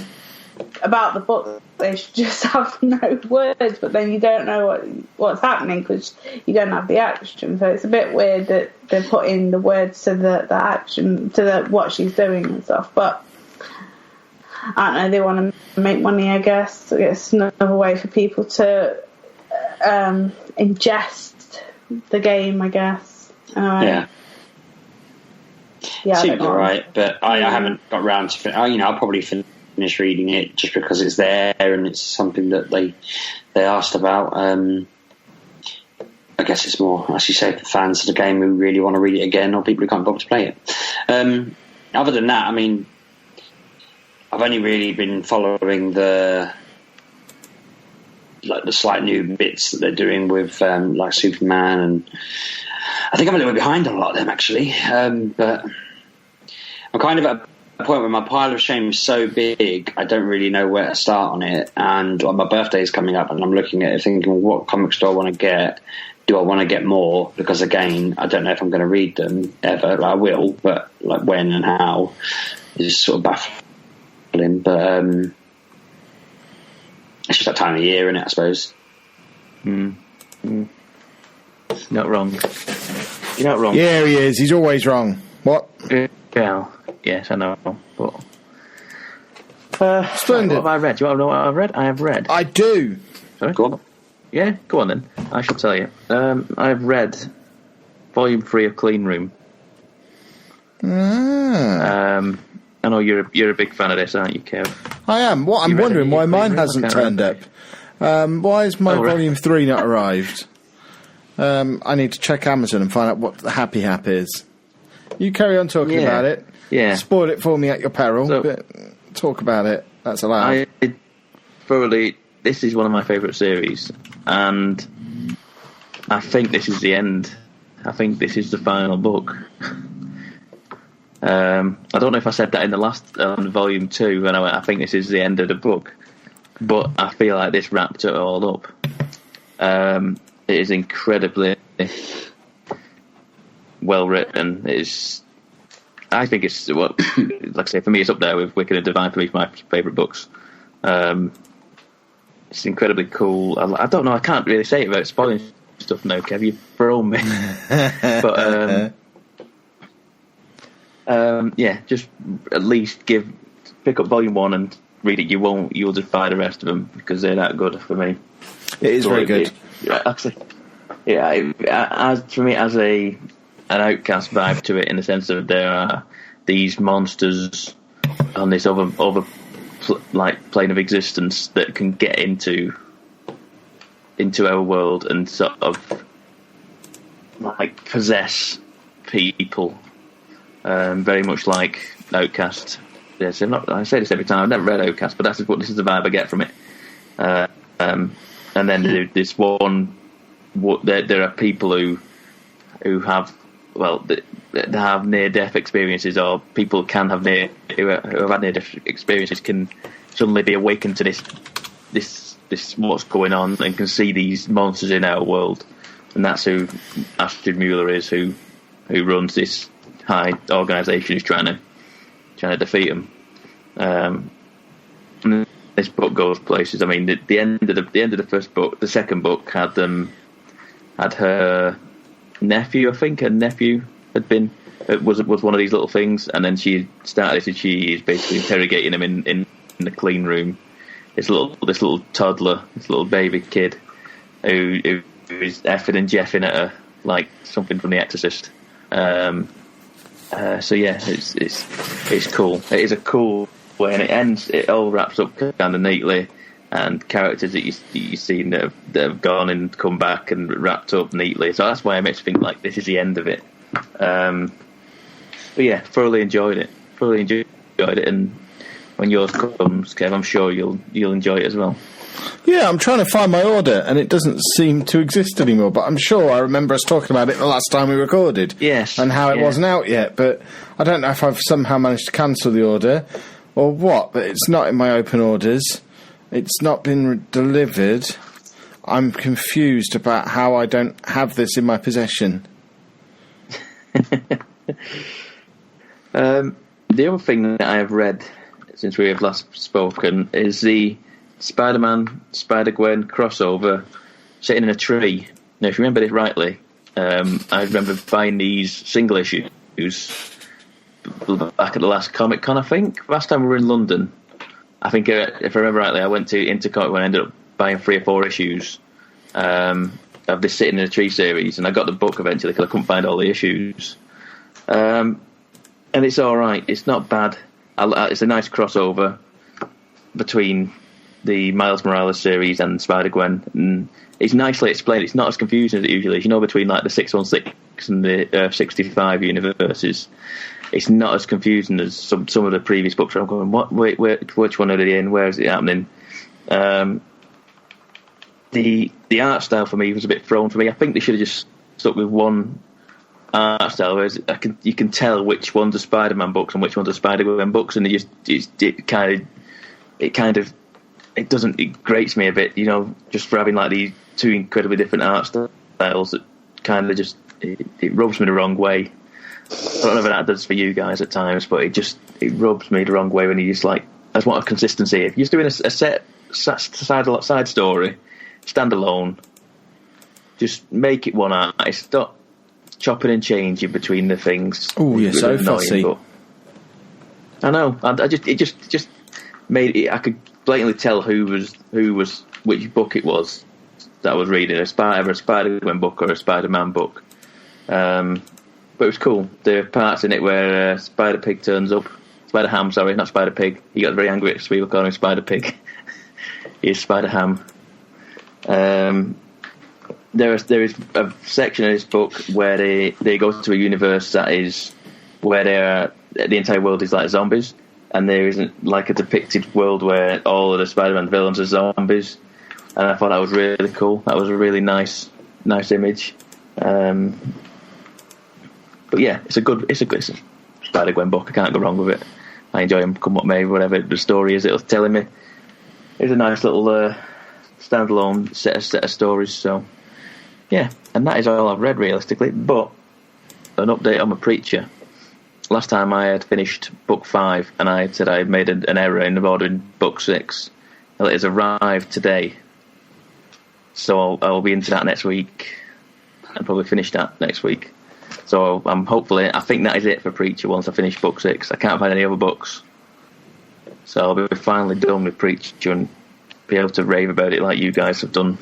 about the book, they should just have no words, but then you don't know what's happening because you don't have the action. So it's a bit weird that they're putting the words to the action, to what she's doing and stuff. But I don't know, they want to make money, I guess. It's another way for people to ingest the game, I guess. Yeah, seems alright, but I haven't got round to it. I'll probably finish reading it just because it's there and it's something that they asked about. I guess it's more, as you say, for fans of the game who really want to read it again, or people who can't bother to play it. Other than that, I mean, I've only really been following the slight new bits that they're doing with like Superman, and I think I'm a little bit behind on a lot of them actually. But I'm kind of at a point where my pile of shame is so big, I don't really know where to start on it. And my birthday is coming up, and I'm looking at it thinking, what comics do I want to get? Do I want to get more? Because again, I don't know if I'm going to read them ever. Like, I will, but like when and how is sort of baffling. But it's just that time of year, isn't it, I suppose? Not wrong. You're not wrong. Yeah, he is. He's always wrong. What? Yeah. Yes, I know. But splendid. What have I read? Do you want to know what I've read? I have read. I do. Sorry? Go on. Yeah, go on then. I shall tell you. I've read Volume 3 of Clean Room. I know you're a big fan of this, aren't you, Kev? I am. I'm wondering why mine hasn't turned up. Why has my Volume 3 not arrived? I need to check Amazon and find out what the Happy Hap is. You carry on talking about it. Yeah. Spoil it for me at your peril, but talk about it. That's allowed. This is one of my favourite series, and I think this is the end. I think this is the final book. I don't know if I said that in the last Volume 2 when I think this is the end of the book, but I feel like this wrapped it all up. It is incredibly well written. I think it's like I say, for me it's up there with Wicked and Divine. For me, it's my favourite books. It's incredibly cool. I don't know, I can't really say it without spoiling stuff now, Kev. You've thrown me. But just at least pick up Volume 1 and read it. You'll just buy the rest of them because they're that good for me. It is very good. For me, as an Outcast vibe to it, in the sense of there are these monsters on this other plane of existence that can get into our world and sort of like possess people. Very much like Outcast. Yes, I say this every time. I've never read Outcast, but this is the vibe I get from it. And then this one, there are people who have they have near-death experiences, or people who have had near-death experiences can suddenly be awakened to this what's going on and can see these monsters in our world, and that's who Astrid Mueller is, who runs this high organisation who's trying to defeat them. And this book goes places. I mean, the end of the first book, the second book had her nephew. I think her nephew was one of these little things, and then she started. She is basically interrogating him in the clean room. This little toddler, this little baby kid, who is effing and jeffing at her like something from The Exorcist. So yeah, it's cool. It is a cool way, and it ends. It all wraps up kind of neatly, and characters that you've seen that have gone and come back and wrapped up neatly. So that's why I makes me think like this is the end of it. But yeah, thoroughly enjoyed it. And when yours comes, Kev, I'm sure you'll enjoy it as well. Yeah, I'm trying to find my order, and it doesn't seem to exist anymore. But I'm sure I remember us talking about it the last time we recorded. Yes, and how it wasn't out yet. But I don't know if I've somehow managed to cancel the order or what. But it's not in my open orders. It's not been delivered. I'm confused about how I don't have this in my possession. The other thing that I have read since we have last spoken is the Spider-Man, Spider-Gwen crossover sitting in a tree. Now, if you remember it rightly, I remember buying these single issues back at the last Comic-Con, I think. Last time we were in London, I think, if I remember rightly, I went into Comic-Con and ended up buying 3 or 4 issues of this Sitting in a Tree series, and I got the book eventually because I couldn't find all the issues. And it's all right. It's not bad. It's a nice crossover between the Miles Morales series and Spider-Gwen, and it's nicely explained. It's not as confusing as it usually is. You know, between like the 616 and the 65 universes, it's not as confusing as some of the previous books where I'm going, which one are they in? Where is it happening? The art style for me was a bit thrown for me. I think they should have just stuck with one art style, whereas you can tell which ones are Spider-Man books and which ones are Spider-Gwen books, and it grates me a bit, you know, just for having like these 2 incredibly different art styles that kind of just it rubs me the wrong way. I don't know if that does for you guys at times, but it rubs me the wrong way when you just like, I just want a consistency. If you're just doing a side story, standalone, just make it one artist. Stop chopping and changing between the things. Oh, you're so fussy. I know. It just made it. I could blatantly tell who was which book it was that I was reading. Either a Spider-Man book or a Spider-Man book. But it was cool. There are parts in it where Spider-Pig turns up. Spider-Ham, sorry, not Spider-Pig. He got very angry at people calling him Spider-Pig. He's Spider-Ham. There is a section of this book where they go to a universe that is where the entire world is like zombies, and there isn't like a depicted world where all of the Spider-Man villains are zombies. And I thought that was really cool. That was a really nice image. But yeah, it's a Spider-Gwen book. I can't go wrong with it. I enjoy them, come what may, whatever the story is it was telling me. It's a nice little standalone set of stories. So yeah, and that is all I've read realistically. But an update on my Preacher. Last time I had finished book 5, and I said I had made an error in ordering book 6. Well, it has arrived today, so I'll be into that next week, and probably finish that next week. So I think that is it for Preacher once I finish book 6. I can't find any other books, so I'll be finally done with Preacher and be able to rave about it like you guys have done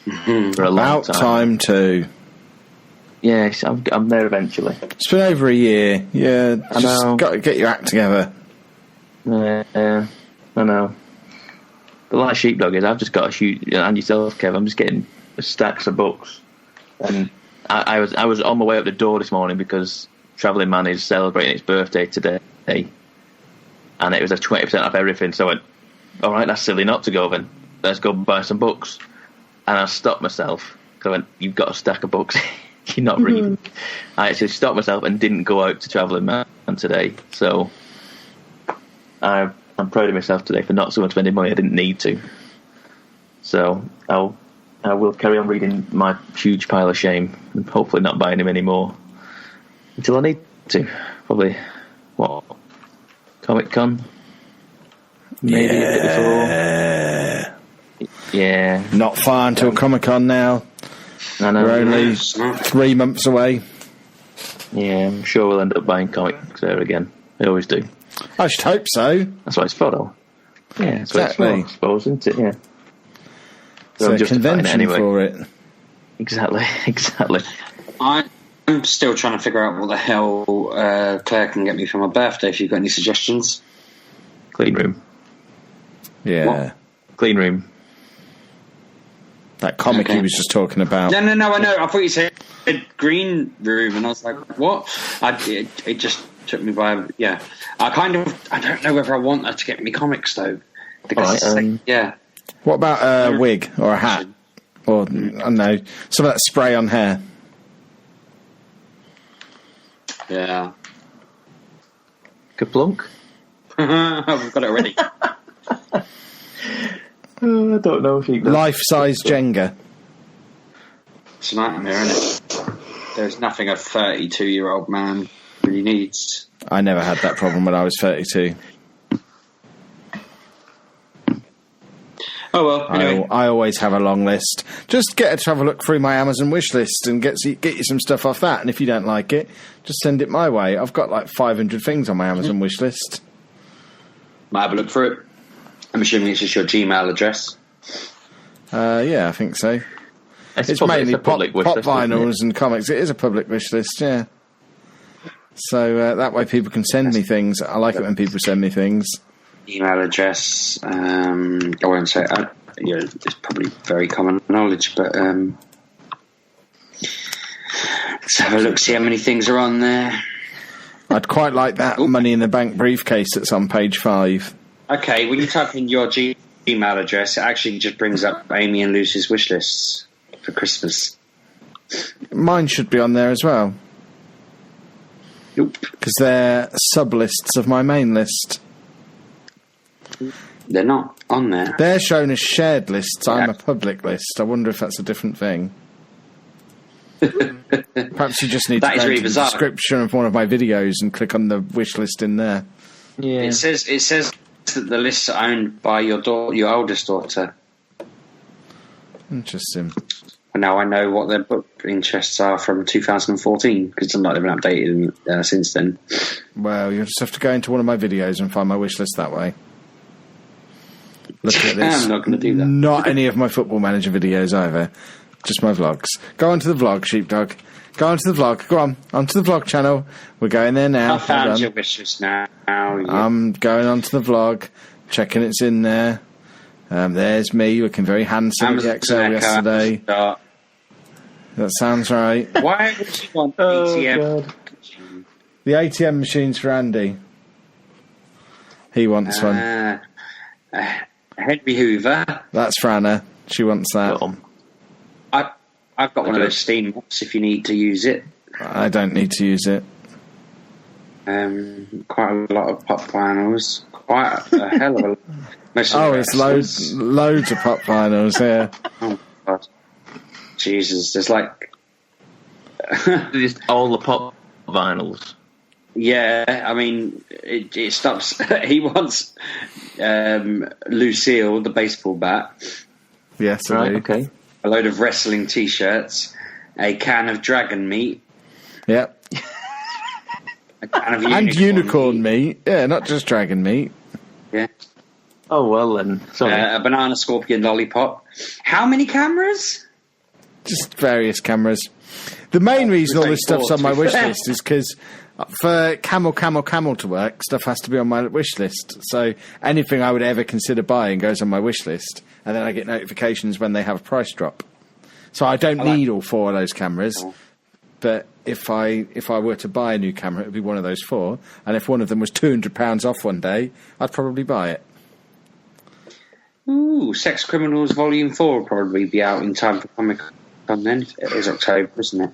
for a long time. About time too. Yes, I'm there eventually. It's been over a year. Yeah, just got to get your act together. I know. But like Sheepdog is, I've just got a shoot, and yourself, Kev. I'm just getting stacks of books, and I was on my way up the door this morning because Travelling Man is celebrating its birthday today, and it was a 20% off everything. So I went, all right, that's silly not to go then. Let's go buy some books. And I stopped myself because I went, you've got a stack of books. You're not reading. I actually stopped myself and didn't go out to Travelling Man today. So I'm proud of myself today for not so much spending money I didn't need to. So I will carry on reading my huge pile of shame and hopefully not buying him anymore until I need to. Probably, Comic-Con? Maybe a bit before. Yeah. Not far until Comic-Con now. I know. We're only 3 months away. Yeah, I'm sure we'll end up buying comics there again. We always do. I should hope so. That's what it's for, though. Yeah, that's exactly. What it's for, I suppose, isn't it? Yeah. So a convention anyway. For it. Exactly. I'm still trying to figure out what the hell Claire can get me for my birthday, if you've got any suggestions. Clean room. Yeah. What? Clean room. That comic he was just talking about. No, I know. I thought you said green room, and I was like, what? It just took me by, yeah. I don't know whether I want her to get me comics, though. Because yeah. What about a wig or a hat? Or, I don't know, some of that spray on hair. Yeah. Kaplunk? I've got it already. I don't know if you can. Life-size Jenga. It's a nightmare, isn't it? There's nothing a 32-year-old man really needs. I never had that problem when I was 32. Oh well, anyway. I always have a long list. Just get her to have a look through my Amazon wish list and get you some stuff off that. And if you don't like it, just send it my way. I've got like 500 things on my Amazon wish list. Might have a look through it. I'm assuming it's just your Gmail address. Yeah, I think so. It's mainly pop vinyls and comics. It is a public wish list, yeah. So that way people can send me things. I like it when people send me things. Email address. I won't say. It's probably very common knowledge, but let's have a look. See how many things are on there. I'd quite like that Money in the Bank briefcase that's on page 5. Okay, when you type in your Gmail address, it actually just brings up Amy and Lucy's wish lists for Christmas. Mine should be on there as well. Nope. Because they're sub-lists of my main list. They're not on there. They're shown as shared lists. I'm a public list. I wonder if that's a different thing. Perhaps you just need to go really to the description of one of my videos and click on the wish list in there. Yeah. It says that the lists are owned by your oldest daughter. Interesting. And now I know what their book interests are from 2014, because it's not like they've been updated since then. Well, you'll just have to go into one of my videos and find my wish list that way. Look at this. I'm not going to do that. Not any of my Football Manager videos either. Just my vlogs. Go onto the vlog, Sheepdog. Go onto the vlog. Go onto the vlog channel. We're going there now. I found your wish list now. I'm going onto the vlog, checking it's in there. There's me looking very handsome at the XL yesterday. That sounds right. Why would you want ATM? God. The ATM machine's for Andy. He wants one. Henry Hoover. That's for Anna. She wants that. I've got one of those steam mops if you need to use it. I don't need to use it. Quite a lot of pop vinyls. Quite a hell of a lot. It's loads of pop vinyls, yeah. Oh, God. Jesus, there's like... Just all the pop vinyls. Yeah, I mean, it stops... He wants Lucille, the baseball bat. Yes, right, okay. A load of wrestling T-shirts. A can of dragon meat. Yep. A can of unicorn meat. Yeah, not just dragon meat. Yeah. Oh, well then. Sorry. A banana scorpion lollipop. How many cameras? Just various cameras. The main reason all this stuff's on my wish list is because for camel to work, stuff has to be on my wish list. So anything I would ever consider buying goes on my wish list, and then I get notifications when they have a price drop. So I don't need all 4 of those cameras, but if I were to buy a new camera, it would be one of those 4, and if one of them was £200 off one day, I'd probably buy it. Ooh, Sex Criminals Volume 4 will probably be out in time for Comic-Con then. It is October, isn't it?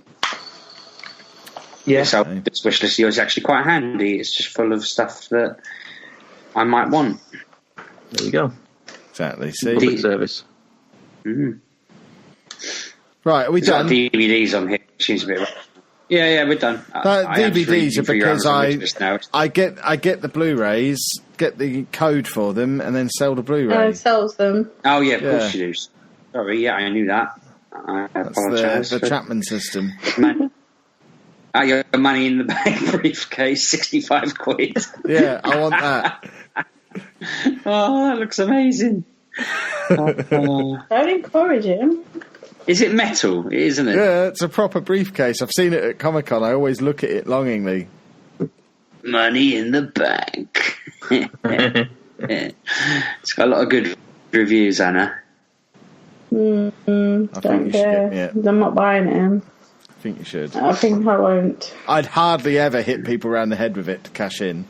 Yeah. So this wish list is actually quite handy. It's just full of stuff that I might want. There you go. Exactly. See? Public service. Mm-hmm. Right, are we done? DVDs on here. Seems a bit... Yeah, we're done. DVDs are because I get the Blu-rays, get the code for them, and then sell the Blu-ray. It sells them. Oh yeah, of course you do. Sorry, yeah, I knew that. I apologise. The Chapman system. Your Money in the Bank briefcase, 65 quid. Yeah, I want that. Oh, that looks amazing. Don't encourage him. Is it metal? Isn't it? Yeah, it's a proper briefcase. I've seen it at Comic-Con. I always look at it longingly. Money in the Bank. It's got a lot of good reviews, Anna. Don't care. I'm not buying it. I think you should. I think I won't. I'd hardly ever hit people around the head with it to cash in.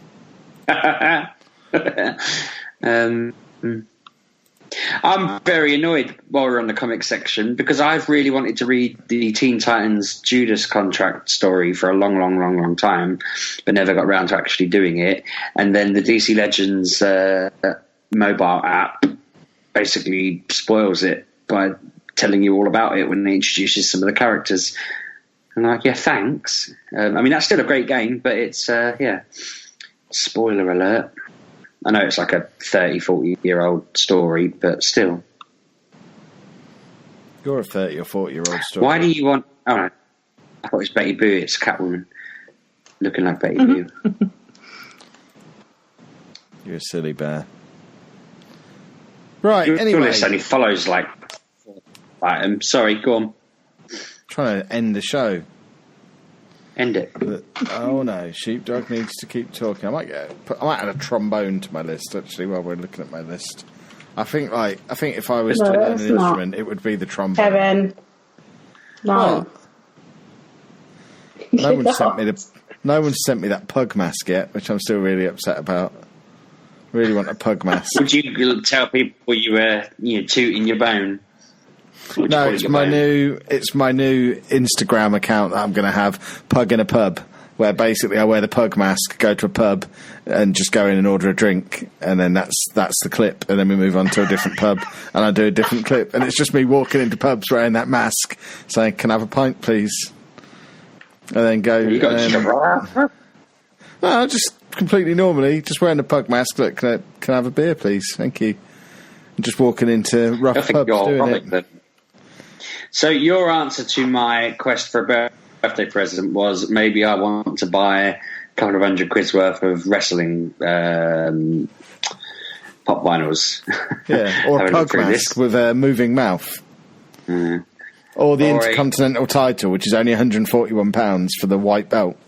I'm very annoyed while we're on the comic section because I've really wanted to read the Teen Titans Judas contract story for a long time, but never got around to actually doing it. And then the DC Legends mobile app basically spoils it by telling you all about it when it introduces some of the characters. And I'm like, yeah, thanks. I mean, that's still a great game, but it's, spoiler alert. I know it's like a 30, 40-year-old story, but still. You're a 30 or 40-year-old story. Why do you want... Oh, no. I thought it was Betty Boo. It's Catwoman. Looking like Betty Boo. You're a silly bear. Right, Your anyway. list only follows, like... items. Sorry, go on. Trying to end the show. End it. But, oh no, Sheepdog needs to keep talking. I might add a trombone to my list actually while we're looking at my list. I think if I was to learn an instrument, it would be the trombone. Kevin, no. No one sent me that pug mask yet, which I'm still really upset about. Really want a pug mask. Would you tell people you were tooting your bone? No, it's my new Instagram account that I'm going to have, Pug in a Pub, where basically I wear the pug mask, go to a pub, and just go in and order a drink, and then that's the clip, and then we move on to a different pub, and I do a different clip, and it's just me walking into pubs wearing that mask, saying, "Can I have a pint, please?" And then go. No, just completely normally, just wearing a pug mask. Look, can I have a beer, please? Thank you. And just walking into rough pubs doing it. Then. So your answer to my quest for a birthday present was maybe I want to buy a couple of £100 worth of wrestling pop vinyls. Yeah, or a pug mask with a moving mouth. Mm. Or the Intercontinental title, which is only £141 for the white belt,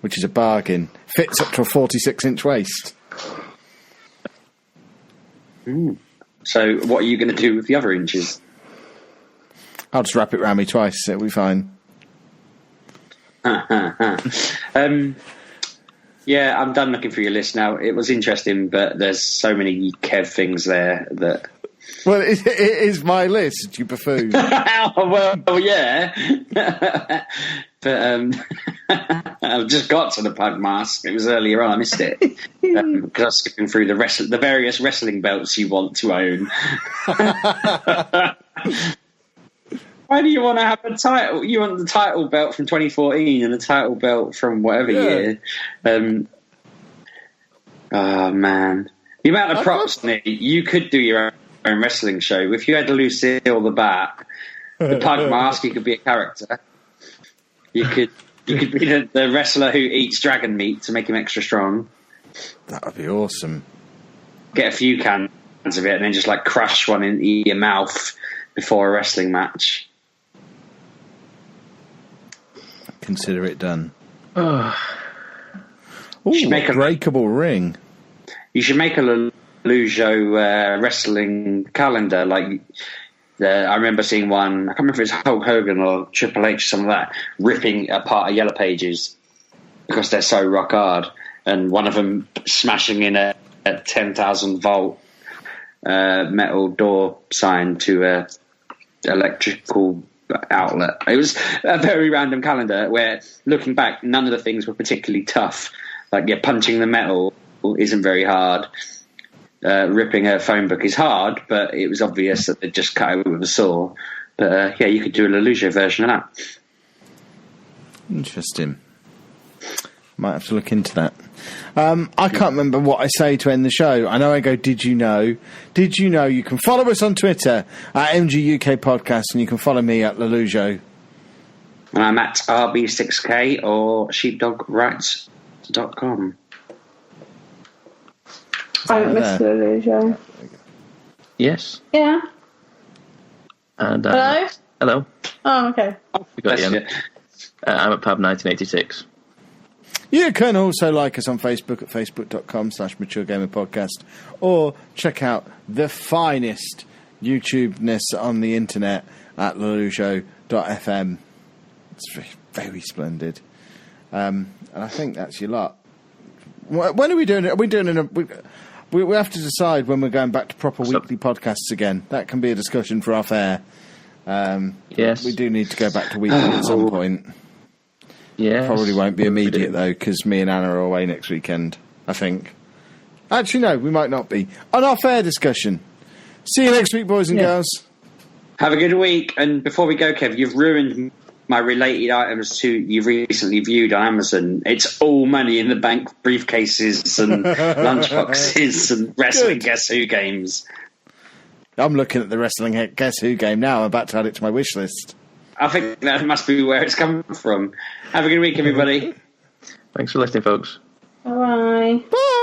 which is a bargain. Fits up to a 46-inch waist. Mm. So what are you going to do with the other inches? I'll just wrap it around me twice. It'll be fine. Yeah, I'm done looking through your list now. It was interesting, but there's so many Kev things there that... Well, it is my list, you buffoon. well, yeah. But I've just got to the pug mask. It was earlier on. I missed it. Because I was skipping through the various wrestling belts you want to own. Why do you want to have a title? You want the title belt from 2014 and the title belt from whatever year. Oh, man. The amount of props, Nick, you could do your own wrestling show. If you had Lucille the Bat, the pug mask, you could be a character. You could be the wrestler who eats dragon meat to make him extra strong. That would be awesome. Get a few cans of it and then just like crush one in your mouth before a wrestling match. Consider it done. Ooh, a breakable ring. You should make a Lujo wrestling calendar. Like I remember seeing one. I can't remember if it's Hulk Hogan or Triple H, some of that, ripping apart a Yellow Pages because they're so rock hard, and one of them smashing in a 10,000 volt metal door sign to a electrical outlet. It was a very random calendar where, looking back, none of the things were particularly tough. Like, punching the metal isn't very hard. Ripping a phone book is hard, but it was obvious that they just cut it with a saw. But you could do a Lelujo version of that. Interesting. Might have to look into that. I can't remember what I say to end the show. I know I go, did you know? Did you know? You can follow us on Twitter at MGUK Podcast, and you can follow me at Lelujo. And I'm at RB6K or sheepdogrights.com. I'm Mr. Lelujo. Yes. Yeah. And hello? Hello. Oh, okay. We got you. I'm at Pub 1986. You can also like us on Facebook at facebook.com/MatureGamerPodcast, or check out the finest YouTube-ness on the internet at lelujo.fm. It's very, very splendid. And I think that's your lot. When are we doing it? Are we doing it? We have to decide when we're going back to proper weekly podcasts again. That can be a discussion for off air. Yes. We do need to go back to weekly at some point. Yes. Probably won't be immediate, though, because me and Anna are away next weekend, I think. Actually, no, we might not be. An off-air discussion. See you next week, boys and girls. Have a good week. And before we go, Kev, you've ruined my related items to you've recently viewed on Amazon. It's all Money in the Bank briefcases and lunchboxes and Wrestling Guess Who games. I'm looking at the Wrestling Guess Who game now. I'm about to add it to my wish list. I think that must be where it's coming from. Have a good week, everybody. Thanks for listening, folks. Bye. Bye.